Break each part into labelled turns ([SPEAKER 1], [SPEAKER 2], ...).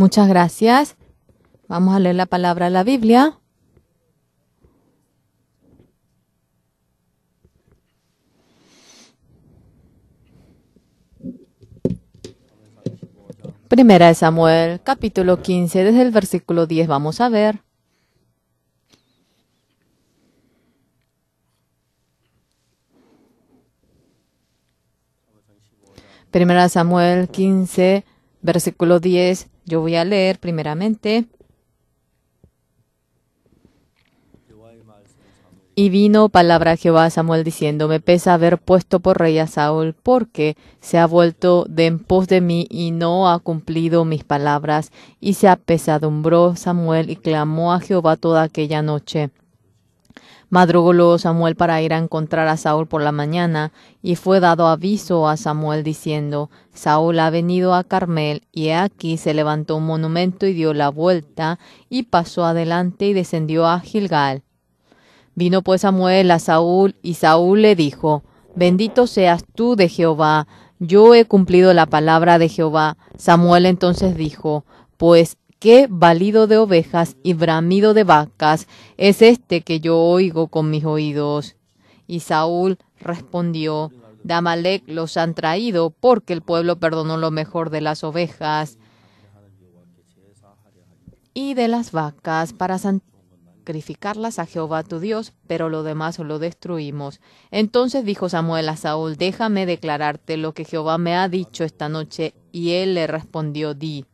[SPEAKER 1] Muchas gracias. Vamos a leer la palabra de la Biblia. Primera de Samuel, capítulo 15, desde el versículo 10 vamos a ver. Primera de Samuel 15, versículo 10. Yo voy a leer primeramente. Y vino palabra a Jehová a Samuel diciendo, me pesa haber puesto por rey a Saúl, porque se ha vuelto de en pos de mí y no ha cumplido mis palabras. Y se apesadumbró Samuel y clamó a Jehová toda aquella noche. Madrugó luego Samuel para ir a encontrar a Saúl por la mañana, y fue dado aviso a Samuel diciendo, Saúl ha venido a Carmel, y he aquí se levantó un monumento y dio la vuelta, y pasó adelante y descendió a Gilgal. Vino pues Samuel a Saúl, y Saúl le dijo, bendito seas tú de Jehová, yo he cumplido la palabra de Jehová. Samuel entonces dijo, pues, ¿qué balido de ovejas y bramido de vacas es este que yo oigo con mis oídos? Y Saúl respondió, de Amalec los han traído, porque el pueblo perdonó lo mejor de las ovejas y de las vacas para sacrificarlas a Jehová tu Dios, pero lo demás lo destruimos. Entonces dijo Samuel a Saúl, déjame declararte lo que Jehová me ha dicho esta noche. Y él le respondió, di.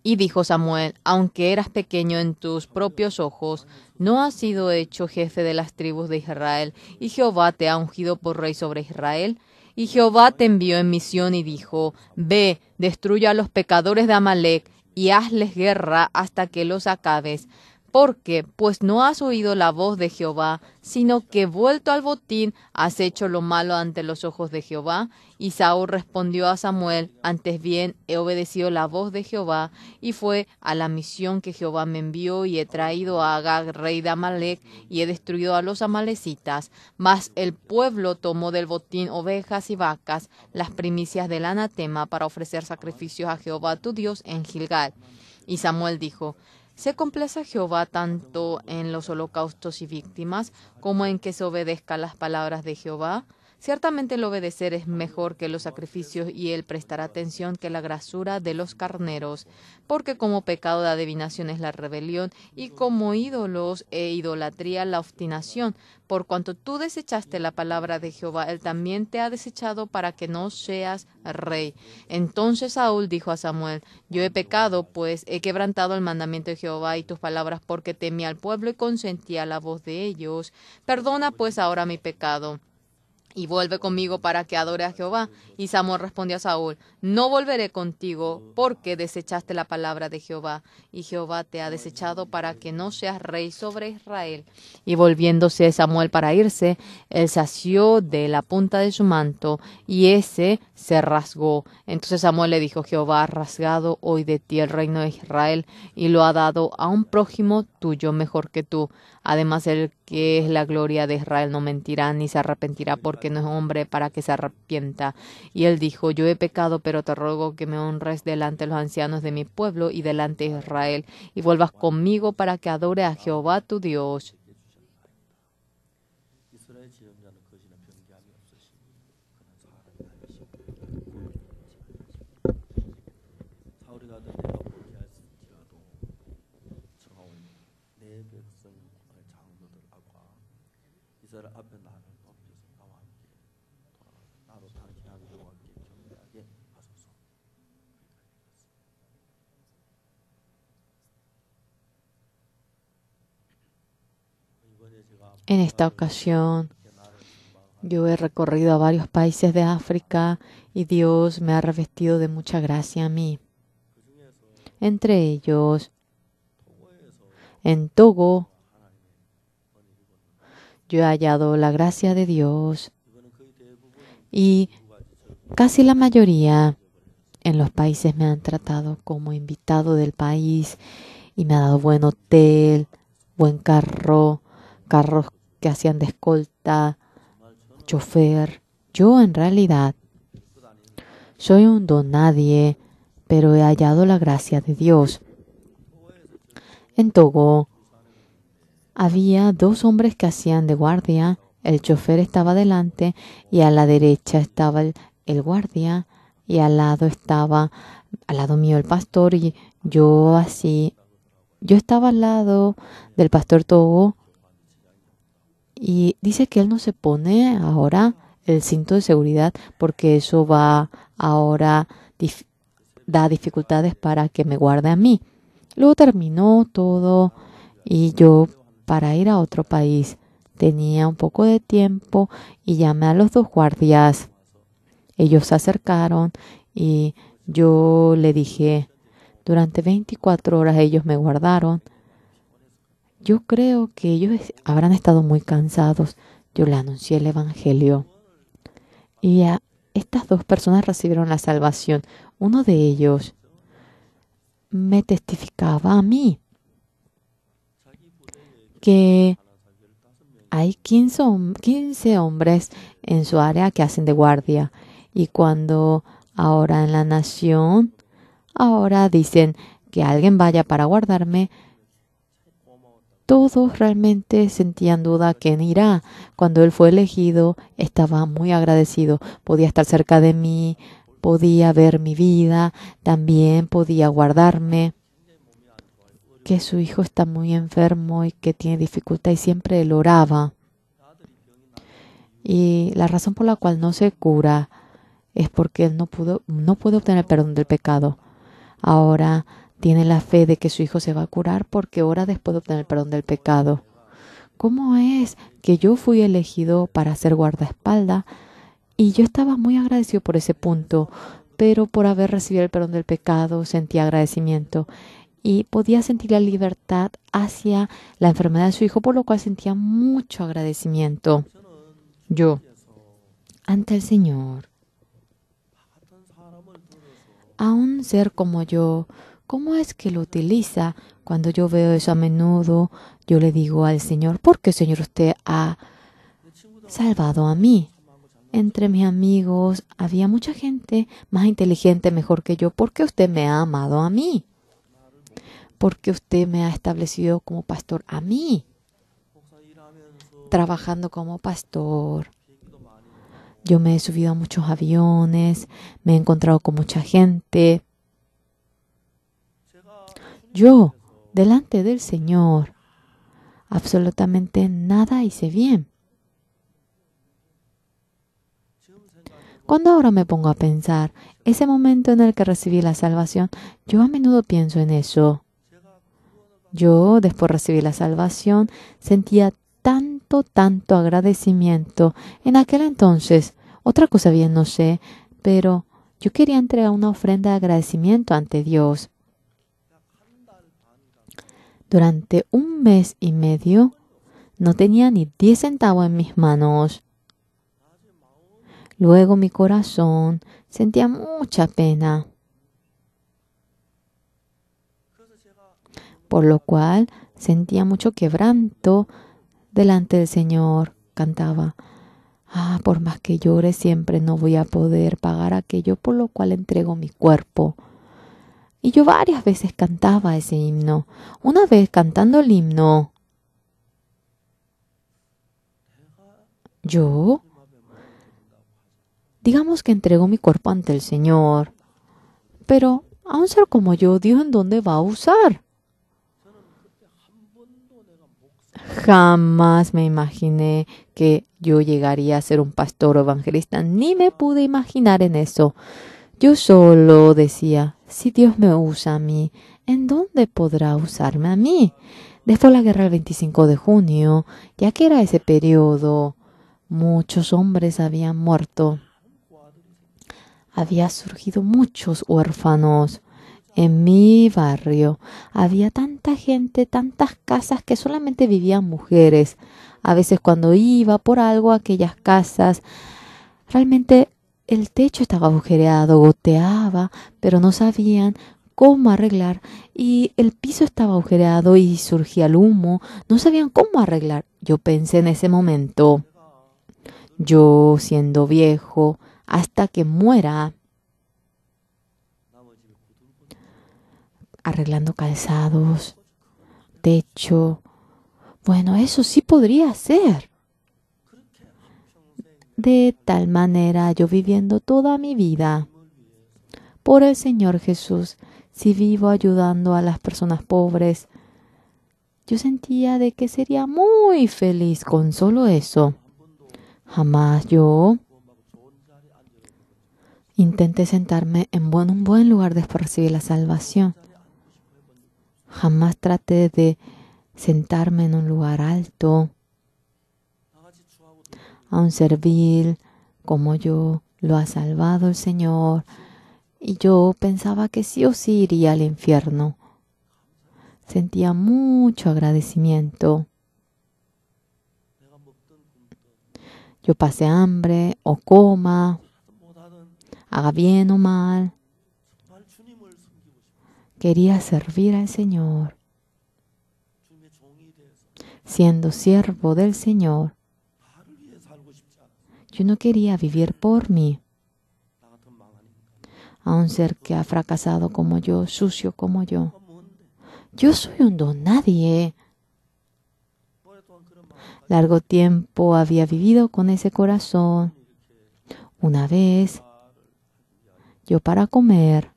[SPEAKER 1] Y dijo Samuel, aunque eras pequeño en tus propios ojos, no has sido hecho jefe de las tribus de Israel, y Jehová te ha ungido por rey sobre Israel. Y Jehová te envió en misión y dijo, ve, destruye a los pecadores de Amalec, y hazles guerra hasta que los acabes. Porque, pues no has oído la voz de Jehová, sino que vuelto al botín has hecho lo malo ante los ojos de Jehová. Y Saúl respondió a Samuel, antes bien he obedecido la voz de Jehová, y fue a la misión que Jehová me envió, y he traído a Agag, rey de Amalec, y he destruido a los amalecitas. Mas el pueblo tomó del botín ovejas y vacas, las primicias del anatema, para ofrecer sacrificios a Jehová tu Dios en Gilgal. Y Samuel dijo, ¿se complace Jehová tanto en los holocaustos y víctimas como en que se obedezca las palabras de Jehová? Ciertamente el obedecer es mejor que los sacrificios y el prestar atención que la grasura de los carneros, porque como pecado de adivinación es la rebelión y como ídolos e idolatría la obstinación. Por cuanto tú desechaste la palabra de Jehová, él también te ha desechado para que no seas rey. Entonces Saúl dijo a Samuel, yo he pecado, pues he quebrantado el mandamiento de Jehová y tus palabras, porque temí al pueblo y consentí a la voz de ellos. Perdona pues ahora mi pecado y vuelve conmigo para que adore a Jehová. Y Samuel respondió a Saúl, no volveré contigo, porque desechaste la palabra de Jehová, y Jehová te ha desechado para que no seas rey sobre Israel. Y volviéndose Samuel para irse, él se asió de la punta de su manto, y ese se rasgó. Entonces Samuel le dijo, Jehová ha rasgado hoy de ti el reino de Israel, y lo ha dado a un prójimo tuyo mejor que tú. Además, el que es la gloria de Israel no mentirá ni se arrepentirá, porque no es hombre para que se arrepienta. Y él dijo, yo he pecado, pero te ruego que me honres delante de los ancianos de mi pueblo y delante de Israel, y vuelvas conmigo para que adore a Jehová tu Dios. En esta ocasión, yo he recorrido a varios países de África y Dios me ha revestido de mucha gracia a mí. Entre ellos, en Togo, yo he hallado la gracia de Dios y casi la mayoría en los países me han tratado como invitado del país y me ha dado buen hotel, buen carros que hacían de escolta, chofer. Yo en realidad soy un don nadie, pero he hallado la gracia de Dios. En Togo había 2 hombres que hacían de guardia. El chofer estaba delante y a la derecha estaba el guardia y al lado mío el pastor y yo estaba al lado del pastor Togo y dice que él no se pone ahora el cinto de seguridad porque eso va ahora da dificultades para que me guarde a mí. Luego terminó todo y yo para ir a otro país tenía un poco de tiempo y llamé a los 2 guardias. Ellos se acercaron y yo le dije, durante 24 horas ellos me guardaron. Yo creo que ellos habrán estado muy cansados. Yo le anuncié el evangelio. Y estas 2 personas recibieron la salvación. Uno de ellos me testificaba a mí que hay 15 hombres en su área que hacen de guardia. Y cuando ahora en la nación, ahora dicen que alguien vaya para guardarme, todos realmente sentían duda quién irá. Cuando él fue elegido, estaba muy agradecido. Podía estar cerca de mí, podía ver mi vida, también podía guardarme. Que su hijo está muy enfermo y que tiene dificultad y siempre él oraba. Y la razón por la cual no se cura es porque él no puede obtener perdón del pecado. Ahora tiene la fe de que su hijo se va a curar porque ora después de obtener perdón del pecado. ¿Cómo es que yo fui elegido para ser guardaespaldas? Y yo estaba muy agradecido por ese punto, pero por haber recibido el perdón del pecado sentía agradecimiento y podía sentir la libertad hacia la enfermedad de su hijo, por lo cual sentía mucho agradecimiento. Yo, ante el Señor, a un ser como yo, ¿cómo es que lo utiliza? Cuando yo veo eso a menudo, yo le digo al Señor, ¿por qué, Señor, usted ha salvado a mí? Entre mis amigos había mucha gente más inteligente, mejor que yo. ¿Por qué usted me ha amado a mí? ¿Por qué usted me ha establecido como pastor a mí? Trabajando como pastor. Yo me he subido a muchos aviones, me he encontrado con mucha gente. Yo, delante del Señor, absolutamente nada hice bien. Cuando ahora me pongo a pensar, ese momento en el que recibí la salvación, yo a menudo pienso en eso. Yo, después de recibir la salvación, sentía tanto agradecimiento. En aquel entonces, otra cosa bien no sé, pero yo quería entregar una ofrenda de agradecimiento ante Dios. Durante 1 mes y medio, no tenía ni 10 centavos en mis manos. Luego mi corazón sentía mucha pena, por lo cual sentía mucho quebranto delante del Señor. Cantaba, por más que llore siempre no voy a poder pagar aquello por lo cual entrego mi cuerpo. Y yo varias veces cantaba ese himno. Una vez cantando el himno, yo, digamos que entrego mi cuerpo ante el Señor. Pero a un ser como yo, ¿Dios en dónde va a usar? Jamás me imaginé que yo llegaría a ser un pastor o evangelista. Ni me pude imaginar en eso. Yo solo decía, si Dios me usa a mí, ¿en dónde podrá usarme a mí? Después de la guerra del 25 de junio, ya que era ese periodo, muchos hombres habían muerto. Había surgido muchos huérfanos. En mi barrio había tanta gente, tantas casas que solamente vivían mujeres. A veces cuando iba por algo a aquellas casas, realmente el techo estaba agujereado, goteaba, pero no sabían cómo arreglar. Y el piso estaba agujereado y surgía el humo. No sabían cómo arreglar. Yo pensé en ese momento, yo siendo viejo, hasta que muera, arreglando calzados, techo. Bueno, eso sí podría ser. De tal manera yo viviendo toda mi vida por el Señor Jesús, si vivo ayudando a las personas pobres, yo sentía de que sería muy feliz con solo eso. Jamás yo intenté sentarme en un buen lugar después de recibir la salvación. Jamás traté de sentarme en un lugar alto. A un servil como yo lo ha salvado el Señor. Y yo pensaba que sí o sí iría al infierno. Sentía mucho agradecimiento. Yo pasé hambre o coma, haga bien o mal. Quería servir al Señor. Siendo siervo del Señor, yo no quería vivir por mí. A un ser que ha fracasado como yo, sucio como yo. Yo soy un don nadie. Largo tiempo había vivido con ese corazón. Una vez, yo para comer,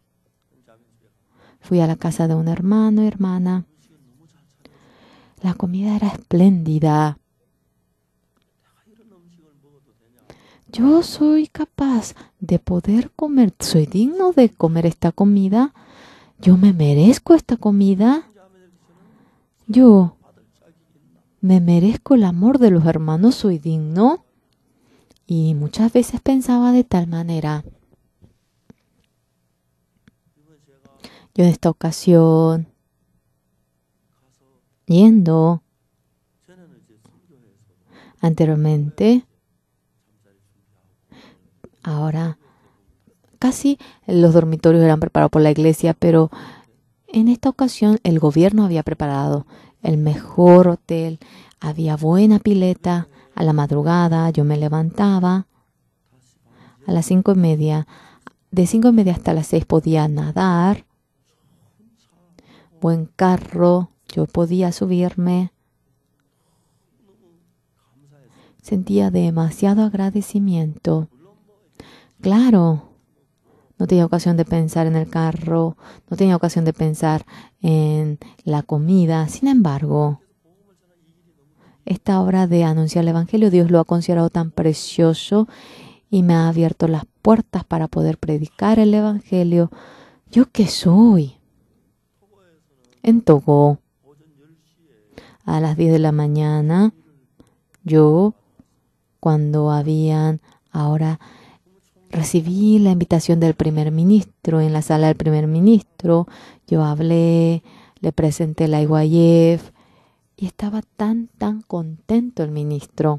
[SPEAKER 1] fui a la casa de un hermano y hermana. La comida era espléndida. Yo soy capaz de poder comer, soy digno de comer esta comida. Yo me merezco esta comida. Yo me merezco el amor de los hermanos, soy digno. Y muchas veces pensaba de tal manera. Yo en esta ocasión, yendo anteriormente, ahora casi los dormitorios eran preparados por la iglesia, pero en esta ocasión el gobierno había preparado el mejor hotel, había buena pileta. A la madrugada yo me levantaba a las 5:30. De 5:30 hasta las 6 podía nadar. Buen carro, yo podía subirme. Sentía demasiado agradecimiento. Claro, no tenía ocasión de pensar en el carro, no tenía ocasión de pensar en la comida. Sin embargo, esta obra de anunciar el Evangelio, Dios lo ha considerado tan precioso y me ha abierto las puertas para poder predicar el Evangelio. ¿Yo qué soy? En Togo, a las 10 de la mañana, yo, cuando ahora recibí la invitación del primer ministro en la sala del primer ministro, yo hablé, le presenté la IYF y estaba tan contento el ministro.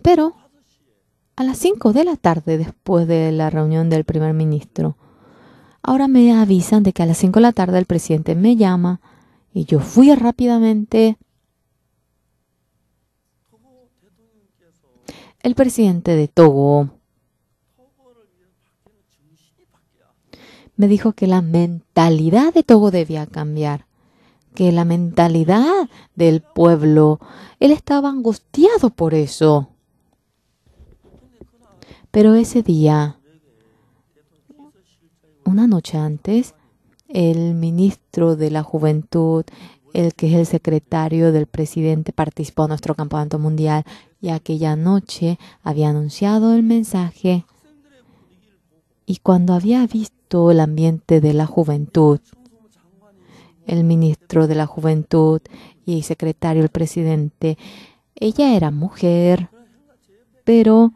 [SPEAKER 1] Pero a las 5 de la tarde, después de la reunión del primer ministro, ahora me avisan de que a las 5 de la tarde el presidente me llama y yo fui rápidamente. El presidente de Togo me dijo que la mentalidad de Togo debía cambiar, que la mentalidad del pueblo, él estaba angustiado por eso. Pero ese día, una noche antes, el ministro de la Juventud, el que es el secretario del presidente, participó en nuestro campamento mundial y aquella noche había anunciado el mensaje. Y cuando había visto el ambiente de la juventud, el ministro de la Juventud y el secretario del presidente, ella era mujer, pero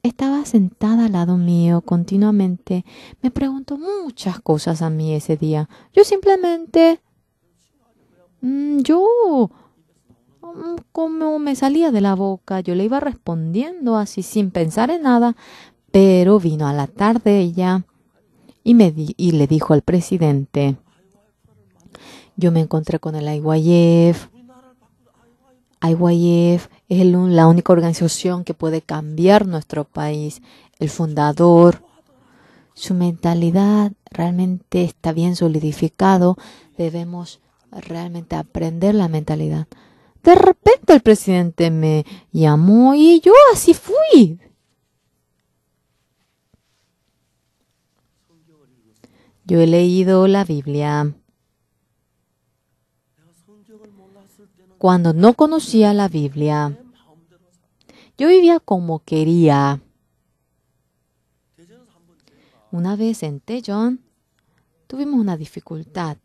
[SPEAKER 1] estaba sentada al lado mío continuamente. Me preguntó muchas cosas a mí ese día. Yo simplemente, como me salía de la boca, yo le iba respondiendo así sin pensar en nada. Pero vino a la tarde ella y le dijo al presidente, yo me encontré con el IYF. IYF es la única organización que puede cambiar nuestro país. El fundador su mentalidad realmente está bien solidificado. Debemos realmente aprender la mentalidad. De repente el presidente me llamó y yo así fui. Yo he leído la Biblia. Cuando no conocía la Biblia, yo vivía como quería. Una vez en Daejeon tuvimos una dificultad.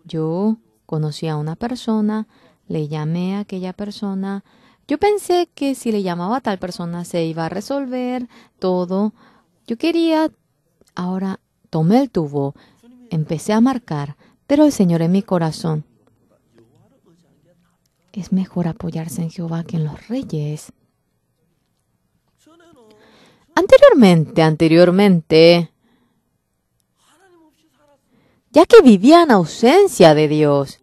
[SPEAKER 1] Yo conocí a una persona, le llamé a aquella persona. Yo pensé que si le llamaba a tal persona se iba a resolver todo. Yo quería, ahora tomé el tubo, empecé a marcar, pero el Señor en mi corazón. Es mejor apoyarse en Jehová que en los reyes. Anteriormente, ya que vivía en ausencia de Dios,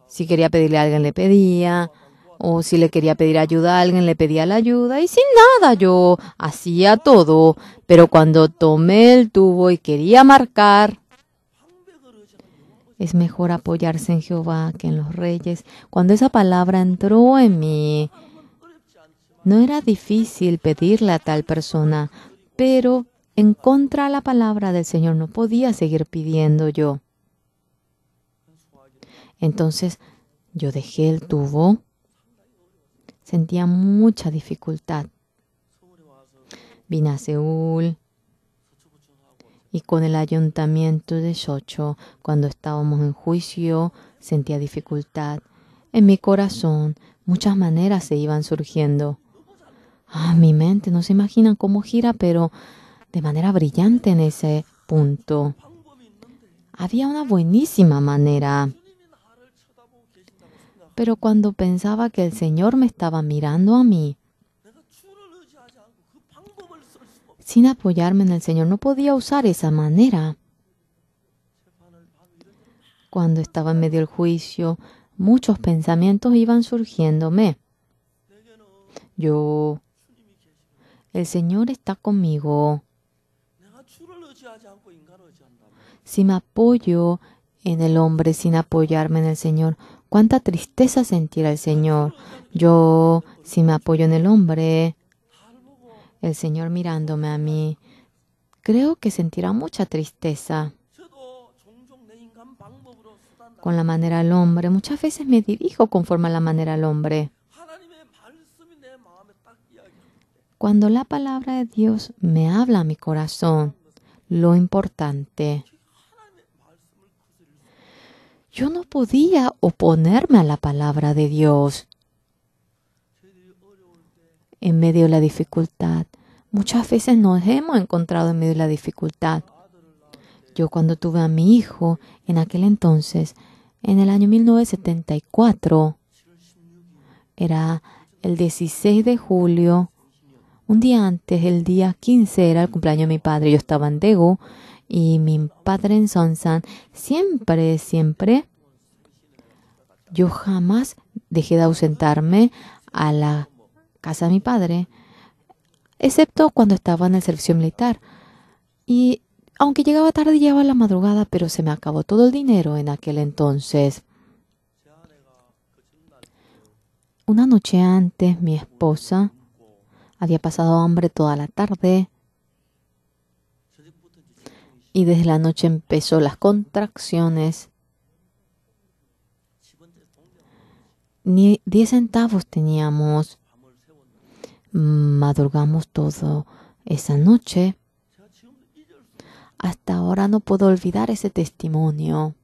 [SPEAKER 1] si quería pedirle a alguien le pedía, o si le quería pedir ayuda a alguien le pedía la ayuda, y sin nada yo hacía todo, pero cuando tomé el tubo y quería marcar, es mejor apoyarse en Jehová que en los reyes. Cuando esa palabra entró en mí, no era difícil pedirle a tal persona, pero en contra de la palabra del Señor no podía seguir pidiendo yo. Entonces yo dejé el tubo, sentía mucha dificultad. Vine a Seúl y con el ayuntamiento de Socho, cuando estábamos en juicio, sentía dificultad. En mi corazón, muchas maneras se iban surgiendo. Mi mente, no se imaginan cómo gira, pero de manera brillante en ese punto. Había una buenísima manera. Pero cuando pensaba que el Señor me estaba mirando a mí, sin apoyarme en el Señor, no podía usar esa manera. Cuando estaba en medio del juicio, muchos pensamientos iban surgiéndome. El Señor está conmigo. Si me apoyo en el hombre sin apoyarme en el Señor, cuánta tristeza sentirá el Señor. Si me apoyo en el hombre, el Señor mirándome a mí, creo que sentirá mucha tristeza. Con la manera del hombre, muchas veces me dirijo conforme a la manera del hombre. Cuando la palabra de Dios me habla a mi corazón, lo importante, yo no podía oponerme a la palabra de Dios. En medio de la dificultad, muchas veces nos hemos encontrado en medio de la dificultad. Yo cuando tuve a mi hijo, en aquel entonces, en el año 1974, era el 16 de julio, un día antes, el día 15, era el cumpleaños de mi padre. Yo estaba en Daegu y mi padre en Sonsan. Siempre, yo jamás dejé de ausentarme a la casa de mi padre, excepto cuando estaba en el servicio militar. Y aunque llegaba tarde, llegaba a la madrugada, pero se me acabó todo el dinero en aquel entonces. Una noche antes, mi esposa había pasado hambre toda la tarde y desde la noche empezó las contracciones. Ni 10 centavos teníamos. Madrugamos todo esa noche. Hasta ahora no puedo olvidar ese testimonio.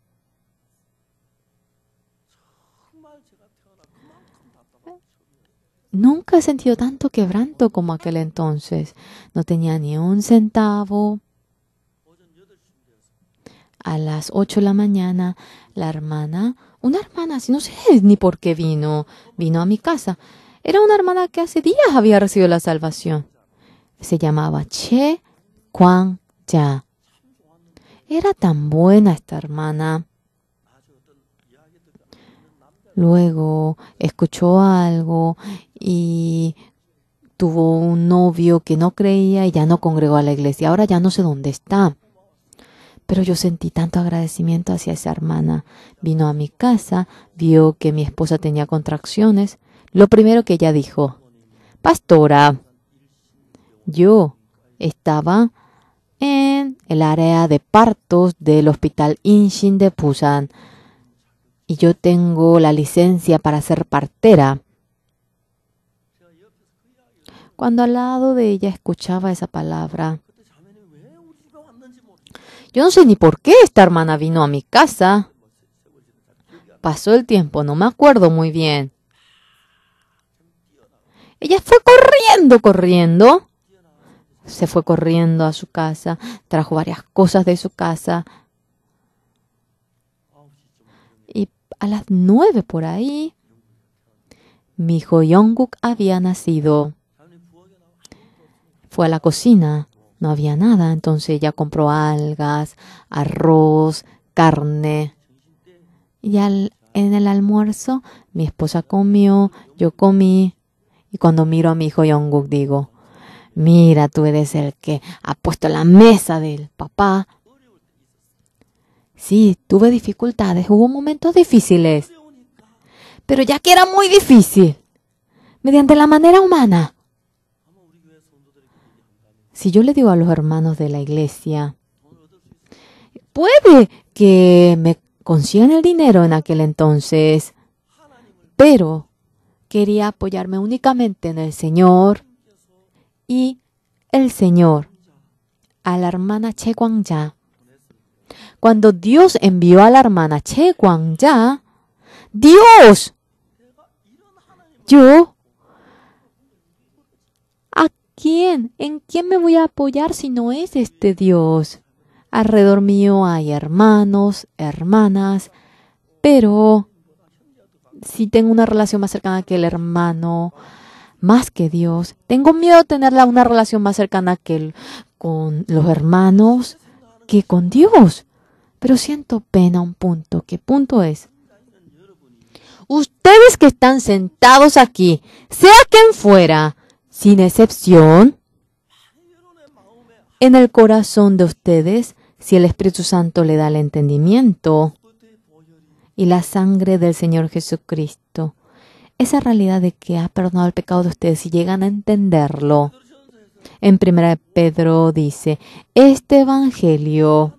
[SPEAKER 1] Nunca he sentido tanto quebranto como aquel entonces. No tenía ni un centavo. A las 8 de la mañana, una hermana, no sé ni por qué vino a mi casa. Era una hermana que hace días había recibido la salvación. Se llamaba Che Kwang-ja. Era tan buena esta hermana. Luego escuchó algo y tuvo un novio que no creía y ya no congregó a la iglesia. Ahora ya no sé dónde está. Pero yo sentí tanto agradecimiento hacia esa hermana. Vino a mi casa, vio que mi esposa tenía contracciones. Lo primero que ella dijo: Pastora, yo estaba en el área de partos del Hospital Inshin de Busan y yo tengo la licencia para ser partera. Cuando al lado de ella escuchaba esa palabra, yo no sé ni por qué esta hermana vino a mi casa. Pasó el tiempo, no me acuerdo muy bien. Ella fue corriendo. Se fue corriendo a su casa, trajo varias cosas de su casa. Y a las 9 por ahí, mi hijo Jungkook había nacido. Fue a la cocina, no había nada, entonces ella compró algas, arroz, carne. Y en el almuerzo, mi esposa comió, yo comí. Y cuando miro a mi hijo Jungkook digo: mira, tú eres el que ha puesto la mesa del papá. Sí, tuve dificultades, hubo momentos difíciles. Pero ya que era muy difícil, mediante la manera humana. Si yo le digo a los hermanos de la iglesia, puede que me consigan el dinero en aquel entonces, pero quería apoyarme únicamente en el Señor y el Señor, a la hermana Che Guangya. Cuando Dios envió a la hermana Che Guangya, ¡Dios! Yo, ¿a quién? ¿En quién me voy a apoyar si no es este Dios? Alrededor mío hay hermanos, hermanas, pero si tengo una relación más cercana que el hermano, más que Dios, tengo miedo de tener una relación más cercana con los hermanos que con Dios. Pero siento pena un punto. ¿Qué punto es? Ustedes que están sentados aquí, sea quien fuera, sin excepción, en el corazón de ustedes, si el Espíritu Santo le da el entendimiento y la sangre del Señor Jesucristo, esa realidad de que ha perdonado el pecado de ustedes, si llegan a entenderlo. En 1 Pedro dice: este evangelio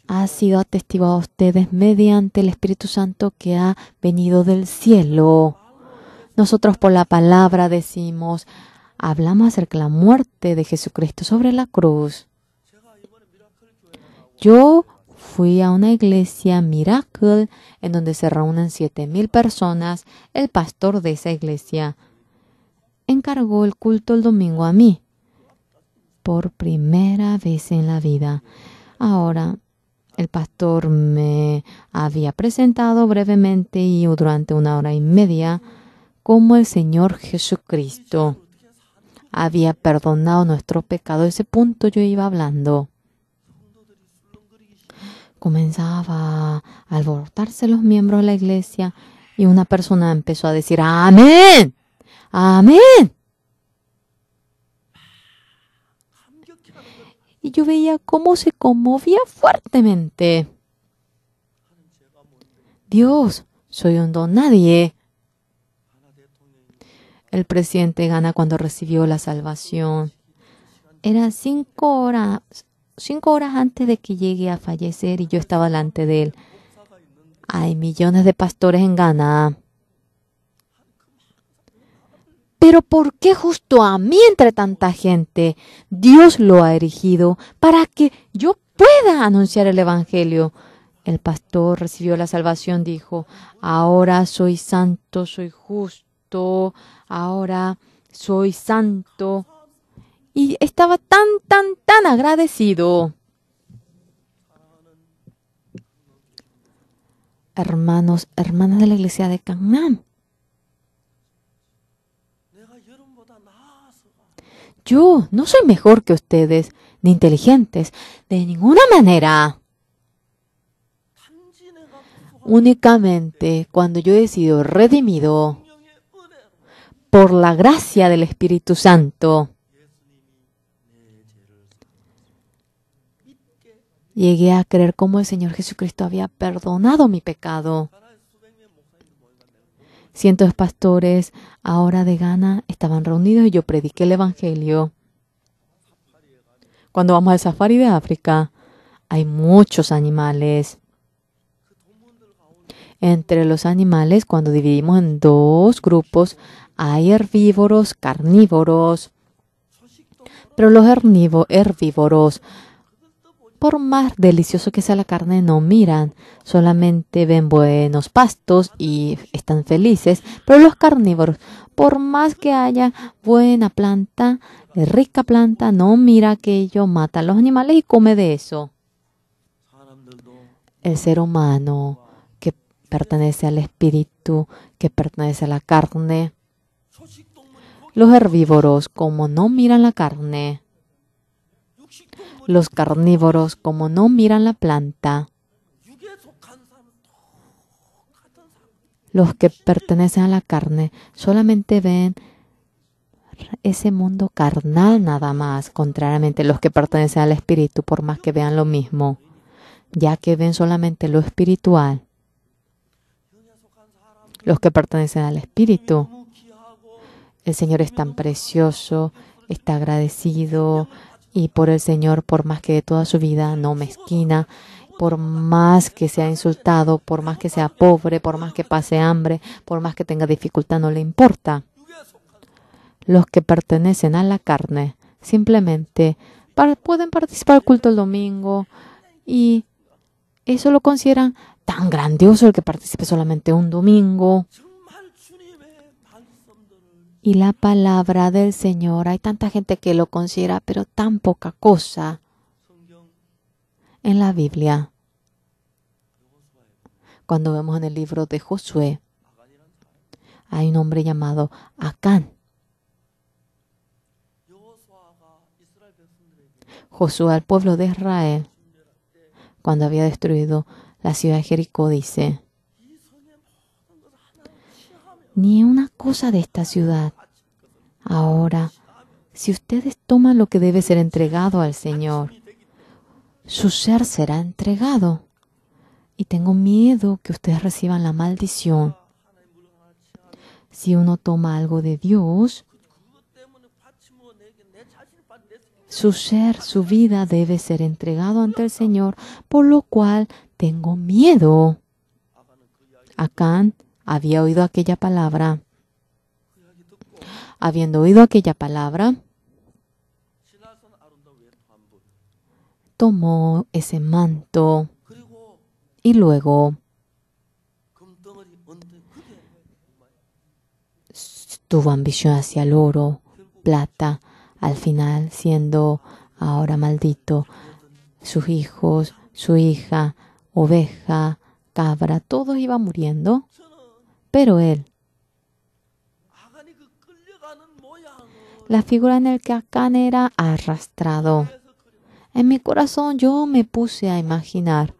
[SPEAKER 1] ha sido atestiguado a ustedes mediante el Espíritu Santo que ha venido del cielo. Nosotros por la palabra decimos, hablamos acerca de la muerte de Jesucristo sobre la cruz. Yo fui a una iglesia Miracle en donde se reúnen 7,000 personas. El pastor de esa iglesia encargó el culto el domingo a mí. Por primera vez en la vida. Ahora, el pastor me había presentado brevemente y durante 1 hora y media como el Señor Jesucristo había perdonado nuestro pecado. De ese punto yo iba hablando. Comenzaba a alborotarse los miembros de la iglesia y una persona empezó a decir: ¡Amén! ¡Amén! Y yo veía cómo se conmovía fuertemente. Dios, soy un don nadie. El presidente Ghana, cuando recibió la salvación, era 5 horas antes de que llegue a fallecer y yo estaba delante de él. Hay millones de pastores en Ghana. Pero ¿por qué justo a mí entre tanta gente? Dios lo ha erigido para que yo pueda anunciar el evangelio. El pastor recibió la salvación, dijo: ahora soy santo, soy justo, ahora soy santo. Y estaba tan agradecido. Hermanos, hermanas de la iglesia de Gangnam, yo no soy mejor que ustedes, ni inteligentes, de ninguna manera. Únicamente cuando yo he sido redimido, por la gracia del Espíritu Santo, llegué a creer cómo el Señor Jesucristo había perdonado mi pecado. Cientos de pastores ahora de Ghana estaban reunidos y yo prediqué el Evangelio. Cuando vamos al safari de África, hay muchos animales. Entre los animales, cuando dividimos en dos grupos, hay herbívoros, carnívoros. Pero los herbívoros, por más delicioso que sea la carne, no miran. Solamente ven buenos pastos y están felices. Pero los carnívoros, por más que haya buena planta, rica planta, no mira aquello, mata a los animales y come de eso. El ser humano que pertenece al espíritu, que pertenece a la carne. Los herbívoros, como no miran la carne. Los carnívoros, como no miran la planta. Los que pertenecen a la carne solamente ven ese mundo carnal nada más. Contrariamente, los que pertenecen al espíritu, por más que vean lo mismo, ya que ven solamente lo espiritual. Los que pertenecen al espíritu, el Señor es tan precioso, está agradecido, y por el Señor, por más que de toda su vida no mezquina, por más que sea insultado, por más que sea pobre, por más que pase hambre, por más que tenga dificultad, no le importa. Los que pertenecen a la carne simplemente pueden participar del culto el domingo y eso lo consideran tan grandioso el que participe solamente un domingo. Y la palabra del Señor, hay tanta gente que lo considera, pero tan poca cosa. En la Biblia, cuando vemos en el libro de Josué, hay un hombre llamado Acán. Josué al pueblo de Israel, cuando había destruido la ciudad de Jericó, dice: ni una cosa de esta ciudad. Ahora, si ustedes toman lo que debe ser entregado al Señor, su ser será entregado. Y tengo miedo que ustedes reciban la maldición. Si uno toma algo de Dios, su ser, su vida debe ser entregado ante el Señor, por lo cual tengo miedo. Acán había oído aquella palabra. Habiendo oído aquella palabra, tomó ese manto y luego tuvo ambición hacia el oro, plata, al final siendo ahora maldito. Sus hijos, su hija, oveja, cabra, todos iban muriendo, pero él, la figura en la que Acán era arrastrado. En mi corazón yo me puse a imaginar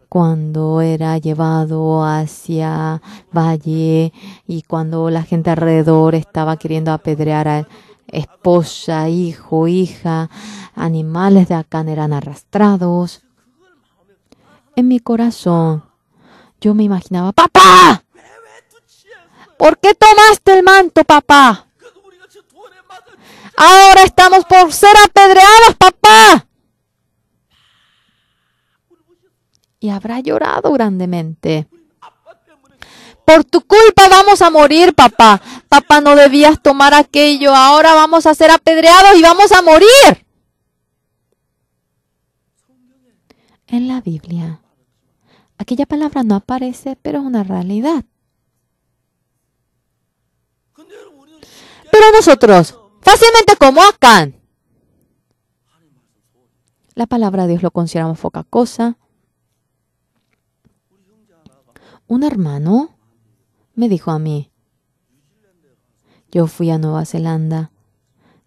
[SPEAKER 1] cuando era llevado hacia valle y cuando la gente alrededor estaba queriendo apedrear a esposa, hijo, hija, animales de Acán eran arrastrados. En mi corazón yo me imaginaba: ¡papá! ¿Por qué tomaste el manto, papá? Ahora estamos por ser apedreados, papá. Y habrá llorado grandemente. Por tu culpa vamos a morir, papá. Papá, no debías tomar aquello. Ahora vamos a ser apedreados y vamos a morir. En la Biblia, aquella palabra no aparece, pero es una realidad. Pero nosotros, fácilmente como Acán, la palabra de Dios lo consideramos poca cosa. Un hermano me dijo a mí: yo fui a Nueva Zelanda,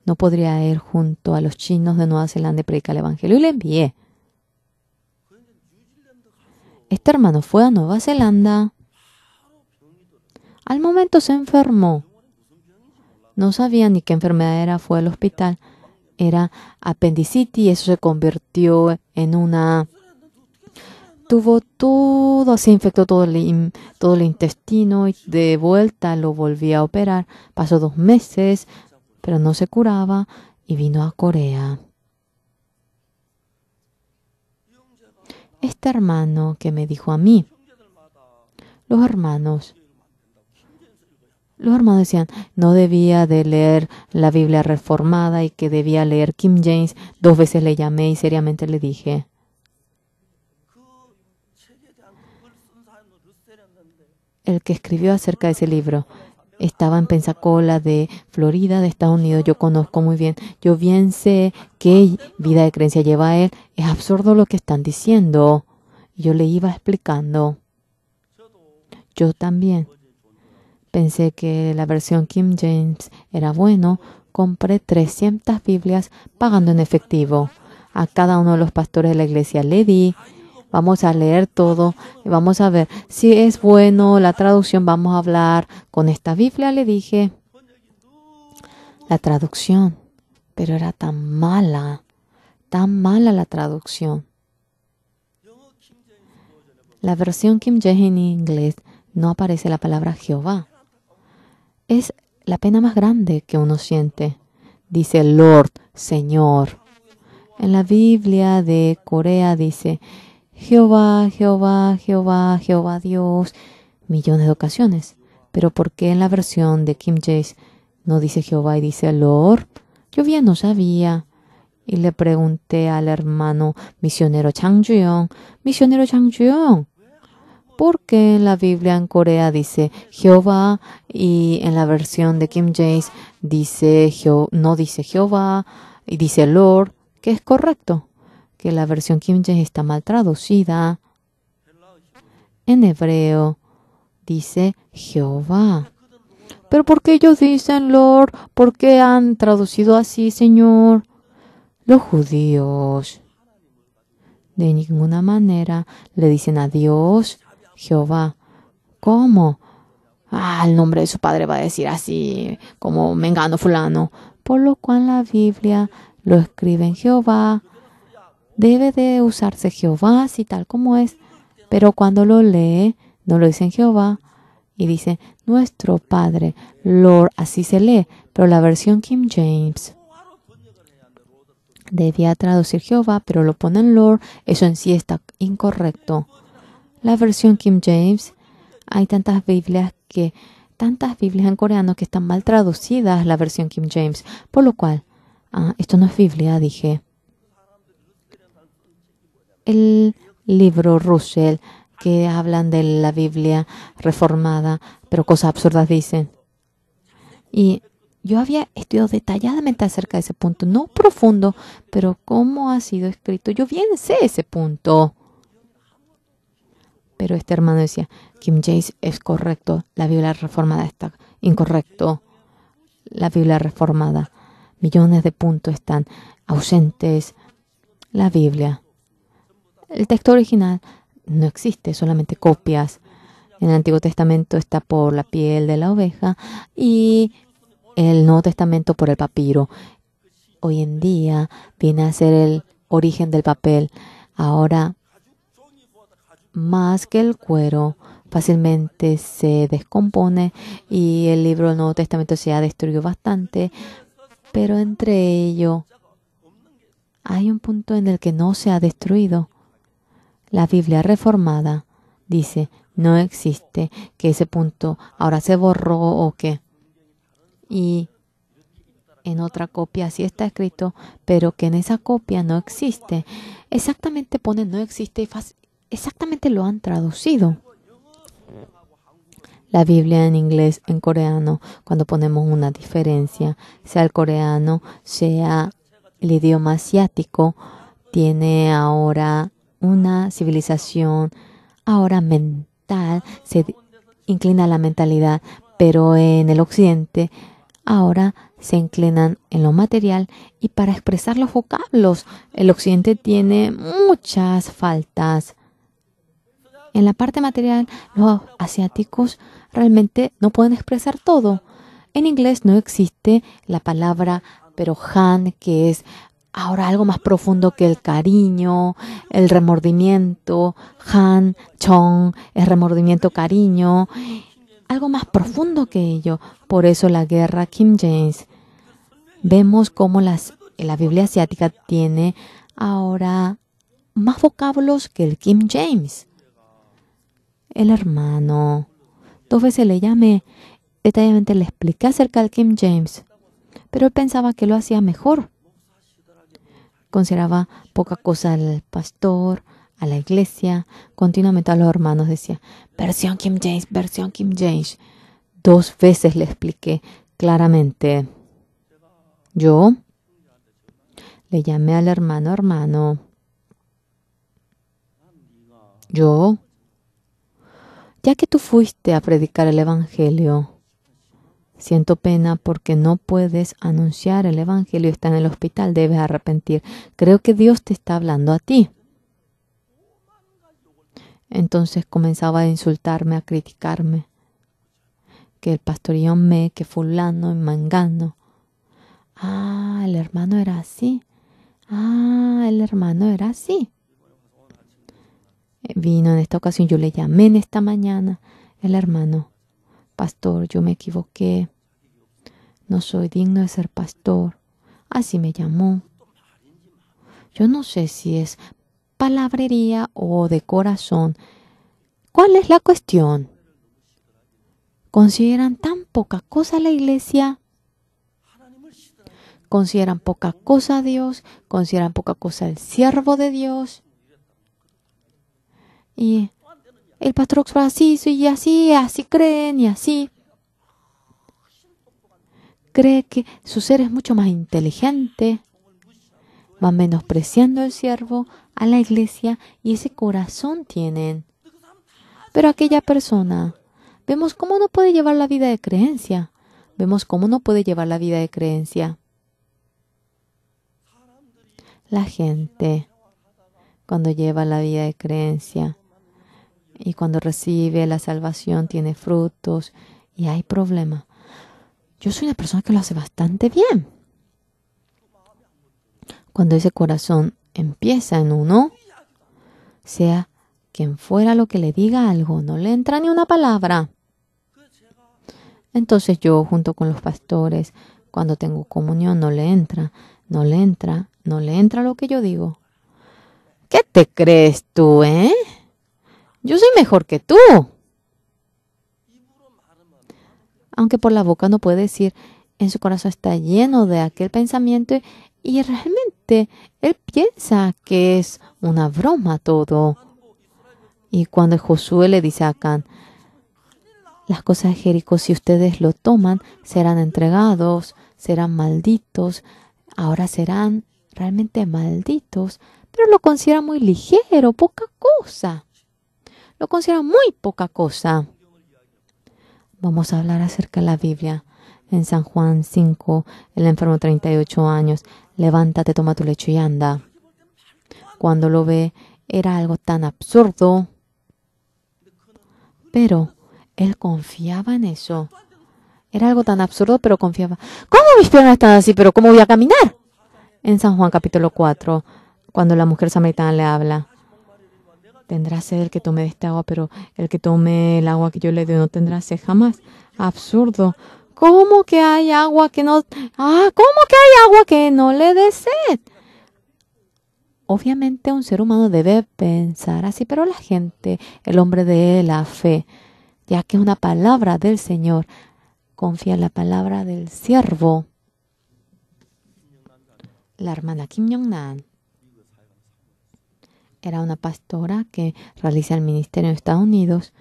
[SPEAKER 1] no podría ir junto a los chinos de Nueva Zelanda y predicar el Evangelio, y le envié. Este hermano fue a Nueva Zelanda. Al momento se enfermó. no sabía ni qué enfermedad era, fue al hospital. Era apendicitis y eso se convirtió en una... Tuvo todo, se infectó todo el intestino y de vuelta lo volví a operar. Pasó 2 meses, pero no se curaba y vino a Corea. Este hermano que me dijo a mí, los hermanos decían, no debía de leer la Biblia reformada y que debía leer King James. 2 veces le llamé y seriamente le dije, el que escribió acerca de ese libro estaba en Pensacola, de Florida, de Estados Unidos. Yo conozco muy bien. Yo bien sé qué vida de creencia lleva él. Es absurdo lo que están diciendo. Yo le iba explicando. Yo también pensé que la versión King James era bueno. Compré 300 Biblias pagando en efectivo. A cada uno de los pastores de la iglesia le di. Vamos a leer todo y vamos a ver si es bueno la traducción. Vamos a hablar con esta Biblia, le dije. La traducción, pero era tan mala la traducción. La versión King James en inglés no aparece la palabra Jehová. Es la pena más grande que uno siente. Dice Lord, Señor. En la Biblia de Corea dice Jehová, Jehová, Jehová, Jehová Dios, millones de ocasiones. Pero ¿por qué en la versión de King James no dice Jehová y dice Lord? Yo bien no sabía. Y le pregunté al hermano misionero Chang Juyong, ¿por qué en la Biblia en Corea dice Jehová y en la versión de King James no dice Jehová y dice Lord? ¿Qué es correcto? Que la versión King James está mal traducida. En hebreo dice Jehová. ¿Pero por qué ellos dicen Lord? ¿Por qué han traducido así, Señor? Los judíos de ninguna manera le dicen a Dios Jehová. ¿Cómo? El nombre de su padre va a decir así, como Mengano fulano. Por lo cual la Biblia lo escribe en Jehová. Debe de usarse Jehová así tal como es, pero cuando lo lee, no lo dice en Jehová y dice nuestro Padre, Lord, así se lee, pero la versión King James debía traducir Jehová, pero lo pone en Lord, eso en sí está incorrecto. La versión King James, hay tantas Biblias en coreano que están mal traducidas la versión King James, por lo cual, esto no es Biblia, dije. El libro Russell, que hablan de la Biblia reformada, pero cosas absurdas dicen. Y yo había estudiado detalladamente acerca de ese punto, no profundo, pero cómo ha sido escrito. Yo bien sé ese punto. Pero este hermano decía, King James es correcto, la Biblia reformada está incorrecto. La Biblia reformada, millones de puntos están ausentes. La Biblia, el texto original no existe, solamente copias. En el Antiguo Testamento está por la piel de la oveja y el Nuevo Testamento por el papiro. Hoy en día viene a ser el origen del papel. Ahora, más que el cuero, fácilmente se descompone y el libro del Nuevo Testamento se ha destruido bastante, pero entre ellos hay un punto en el que no se ha destruido. La Biblia reformada dice, no existe, que ese punto ahora se borró o qué. Y en otra copia sí está escrito, pero que en esa copia no existe. Exactamente pone no existe y exactamente lo han traducido. La Biblia en inglés, en coreano, cuando ponemos una diferencia, sea el coreano, sea el idioma asiático, tiene ahora una civilización ahora mental, se inclina a la mentalidad, pero en el occidente ahora se inclinan en lo material y para expresar los vocablos. El occidente tiene muchas faltas. En la parte material, los asiáticos realmente no pueden expresar todo. En inglés no existe la palabra, pero han, que es ahora algo más profundo que el cariño, el remordimiento. Han, chong, es remordimiento, cariño. Algo más profundo que ello. Por eso la guerra King James. Vemos cómo la Biblia asiática tiene ahora más vocablos que el King James. El hermano. 2 veces le llamé. Detalladamente le expliqué acerca del King James. Pero él pensaba que lo hacía mejor. Consideraba poca cosa al pastor, a la iglesia. Continuamente a los hermanos decía, versión King James, versión King James. 2 veces le expliqué claramente. Yo le llamé al hermano. Yo, ya que tú fuiste a predicar el evangelio, siento pena porque no puedes anunciar el evangelio, está en el hospital, debes arrepentir. Creo que Dios te está hablando a ti. Entonces comenzaba a insultarme, a criticarme. Que el pastor Yonme, que fulano y mangano. Ah, el hermano era así. Ah, el hermano era así. Vino en esta ocasión, yo le llamé en esta mañana. El hermano, pastor, yo me equivoqué. No soy digno de ser pastor. Así me llamó. Yo no sé si es palabrería o de corazón. ¿Cuál es la cuestión? ¿Consideran tan poca cosa la iglesia? ¿Consideran poca cosa a Dios? ¿Consideran poca cosa el siervo de Dios? Y el pastor Oxford así, y así creen y así. Cree que su ser es mucho más inteligente. Van menospreciando al siervo, a la iglesia, y ese corazón tienen. Pero aquella persona, vemos cómo no puede llevar la vida de creencia. Vemos cómo no puede llevar la vida de creencia. La gente, cuando lleva la vida de creencia y cuando recibe la salvación, tiene frutos y hay problemas. Yo soy una persona que lo hace bastante bien. Cuando ese corazón empieza en uno, sea quien fuera lo que le diga algo, no le entra ni una palabra. Entonces yo, junto con los pastores, cuando tengo comunión, no le entra lo que yo digo. ¿Qué te crees tú, Yo soy mejor que tú. Aunque por la boca no puede decir, en su corazón está lleno de aquel pensamiento y realmente él piensa que es una broma todo. Y cuando Josué le dice a Acán, las cosas de Jericó, si ustedes lo toman, serán entregados, serán malditos, ahora serán realmente malditos, pero lo considera muy ligero, poca cosa. Lo considera muy poca cosa. Vamos a hablar acerca de la Biblia. En San Juan 5, el enfermo 38 años, levántate, toma tu lecho y anda. Cuando lo ve, era algo tan absurdo. Pero él confiaba en eso. Era algo tan absurdo, pero confiaba. ¿Cómo mis piernas están así? ¿Pero cómo voy a caminar? En San Juan capítulo 4, cuando la mujer samaritana le habla. Tendrá sed el que tome de esta agua, pero el que tome el agua que yo le doy no tendrá sed jamás. Absurdo. ¿Cómo que hay agua que no? ¿Cómo que hay agua que no le dé sed? Obviamente un ser humano debe pensar así, pero la gente, el hombre de la fe, ya que es una palabra del Señor, confía en la palabra del siervo. La hermana Kim Yong-nan era una pastora que realiza el ministerio en Estados Unidos.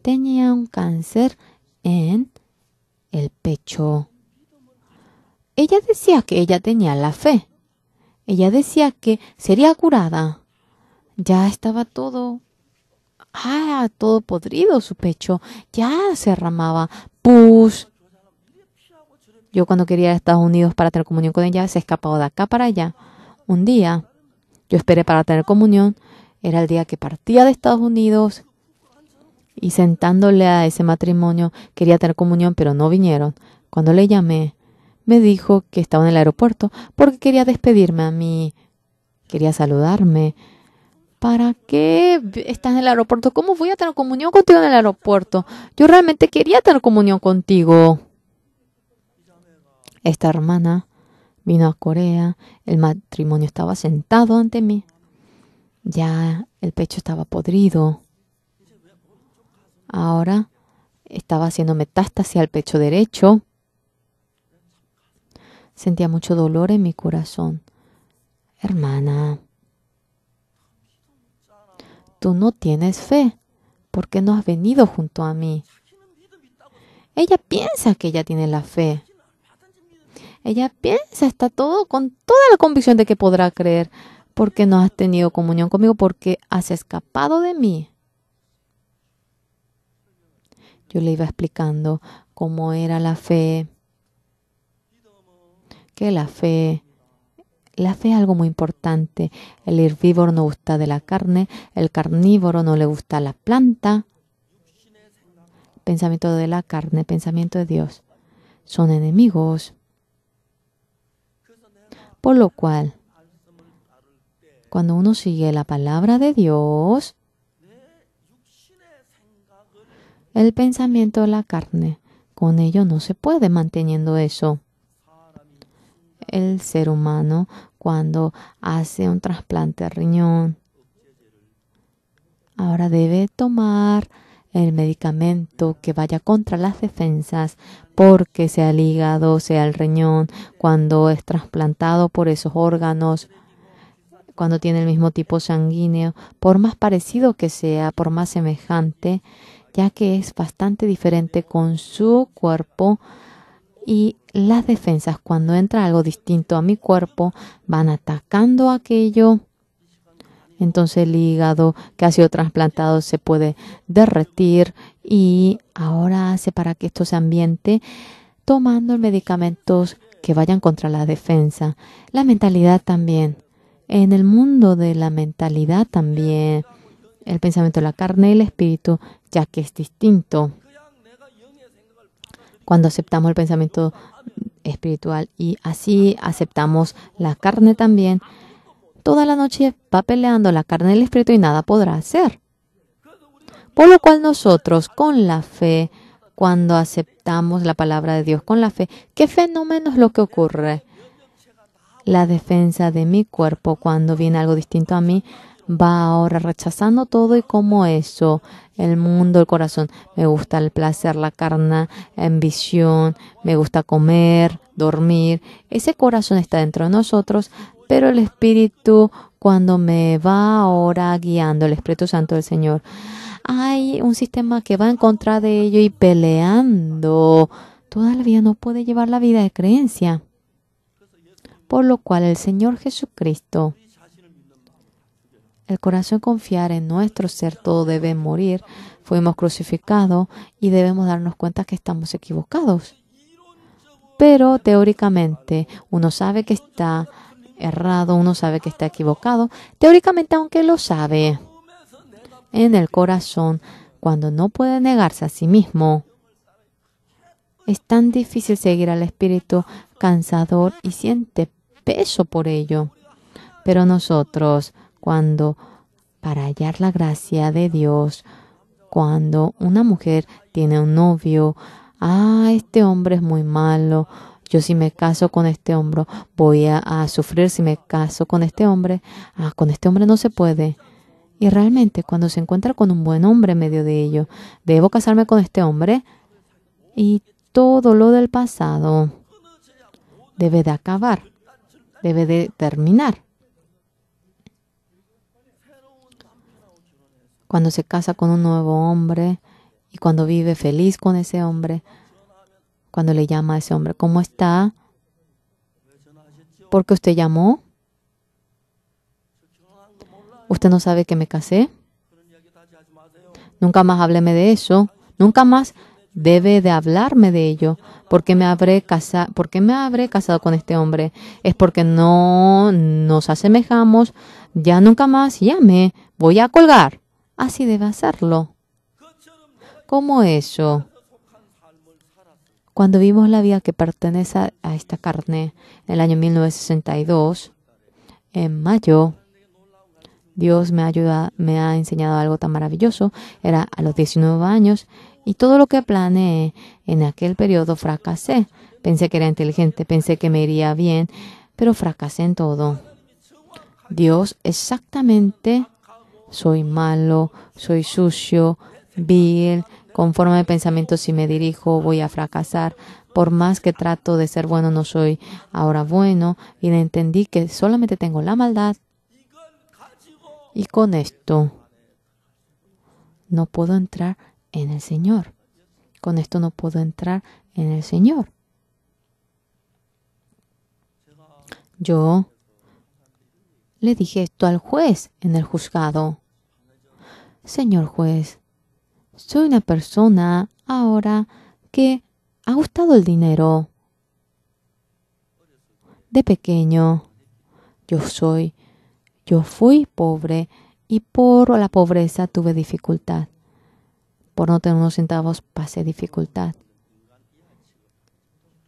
[SPEAKER 1] Tenía un cáncer en el pecho. Ella decía que ella tenía la fe. Ella decía que sería curada. Ya estaba todo podrido su pecho. Ya se derramaba pus. Yo cuando quería ir a Estados Unidos para tener comunión con ella, se escapaba de acá para allá. Un día, yo esperé para tener comunión. Era el día que partía de Estados Unidos. Y sentándole a ese matrimonio, quería tener comunión, pero no vinieron. Cuando le llamé, me dijo que estaba en el aeropuerto porque quería despedirme a mí, quería saludarme. ¿Para qué estás en el aeropuerto? ¿Cómo voy a tener comunión contigo en el aeropuerto? Yo realmente quería tener comunión contigo. Esta hermana vino a Corea, el matrimonio estaba sentado ante mí. Ya el pecho estaba podrido. Ahora estaba haciendo metástasis al pecho derecho. Sentía mucho dolor en mi corazón. Hermana, tú no tienes fe. ¿Por qué no has venido junto a mí? Ella piensa que ella tiene la fe. Ella piensa, está todo con toda la convicción de que podrá creer. ¿Por qué no has tenido comunión conmigo? Porque has escapado de mí. Yo le iba explicando cómo era la fe. Que la fe es algo muy importante. El herbívoro no gusta de la carne, el carnívoro no le gusta la planta. Pensamiento de la carne, pensamiento de Dios, son enemigos. Por lo cual, cuando uno sigue la palabra de Dios, el pensamiento de la carne, con ello no se puede manteniendo eso. El ser humano, cuando hace un trasplante de riñón, ahora debe tomar el medicamento que vaya contra las defensas, porque sea el hígado, sea el riñón, cuando es trasplantado por esos órganos, cuando tiene el mismo tipo sanguíneo, por más parecido que sea, por más semejante, ya que es bastante diferente con su cuerpo, y las defensas, cuando entra algo distinto a mi cuerpo, van atacando aquello. Entonces el hígado que ha sido trasplantado se puede derretir y ahora hace para que esto se ambiente tomando medicamentos que vayan contra la defensa. La mentalidad también. En el mundo de la mentalidad también, el pensamiento de la carne y el espíritu, ya que es distinto. Cuando aceptamos el pensamiento espiritual y así aceptamos la carne también, toda la noche va peleando la carne y el espíritu y nada podrá hacer. Por lo cual nosotros con la fe, cuando aceptamos la palabra de Dios con la fe, ¿qué fenómeno es lo que ocurre? La defensa de mi cuerpo cuando viene algo distinto a mí va ahora rechazando todo y como eso, el mundo, el corazón, me gusta el placer, la carne, la ambición, me gusta comer, dormir. Ese corazón está dentro de nosotros, pero el Espíritu, cuando me va ahora guiando, el Espíritu Santo del Señor, hay un sistema que va en contra de ello y peleando. Toda la vida no puede llevar la vida de creencia. Por lo cual el Señor Jesucristo, el corazón confiar en nuestro ser, todo debe morir. Fuimos crucificados y debemos darnos cuenta que estamos equivocados. Pero teóricamente uno sabe que está errado, uno sabe que está equivocado. Teóricamente, aunque lo sabe, en el corazón, cuando no puede negarse a sí mismo, es tan difícil seguir al espíritu cansador y siente peso por ello. Pero nosotros, cuando para hallar la gracia de Dios, cuando una mujer tiene un novio, este hombre es muy malo, yo si me caso con este hombre voy a sufrir si me caso con este hombre, con este hombre no se puede. Y realmente cuando se encuentra con un buen hombre en medio de ello, debo casarme con este hombre y todo lo del pasado debe de acabar, debe de terminar. Cuando se casa con un nuevo hombre y cuando vive feliz con ese hombre, cuando le llama a ese hombre, ¿cómo está? ¿Por qué usted llamó? ¿Usted no sabe que me casé? Nunca más hábleme de eso. Nunca más debe de hablarme de ello. ¿Por qué me habré casado con este hombre? Es porque no nos asemejamos. Ya nunca más llame. Voy a colgar. Así debe hacerlo. ¿Cómo eso? Cuando vimos la vida que pertenece a esta carne, en el año 1962, en mayo, Dios me ha enseñado algo tan maravilloso. Era a los 19 años y todo lo que planeé en aquel periodo fracasé. Pensé que era inteligente, pensé que me iría bien, pero fracasé en todo. Dios exactamente, soy malo, soy sucio, vil, con forma de pensamiento si me dirijo voy a fracasar. Por más que trato de ser bueno, no soy ahora bueno. Y entendí que solamente tengo la maldad. Y con esto no puedo entrar en el Señor. Con esto no puedo entrar en el Señor. Yo le dije esto al juez en el juzgado. Señor juez, soy una persona ahora que ha gustado el dinero. De pequeño, yo fui pobre y por la pobreza tuve dificultad. Por no tener unos centavos pasé dificultad.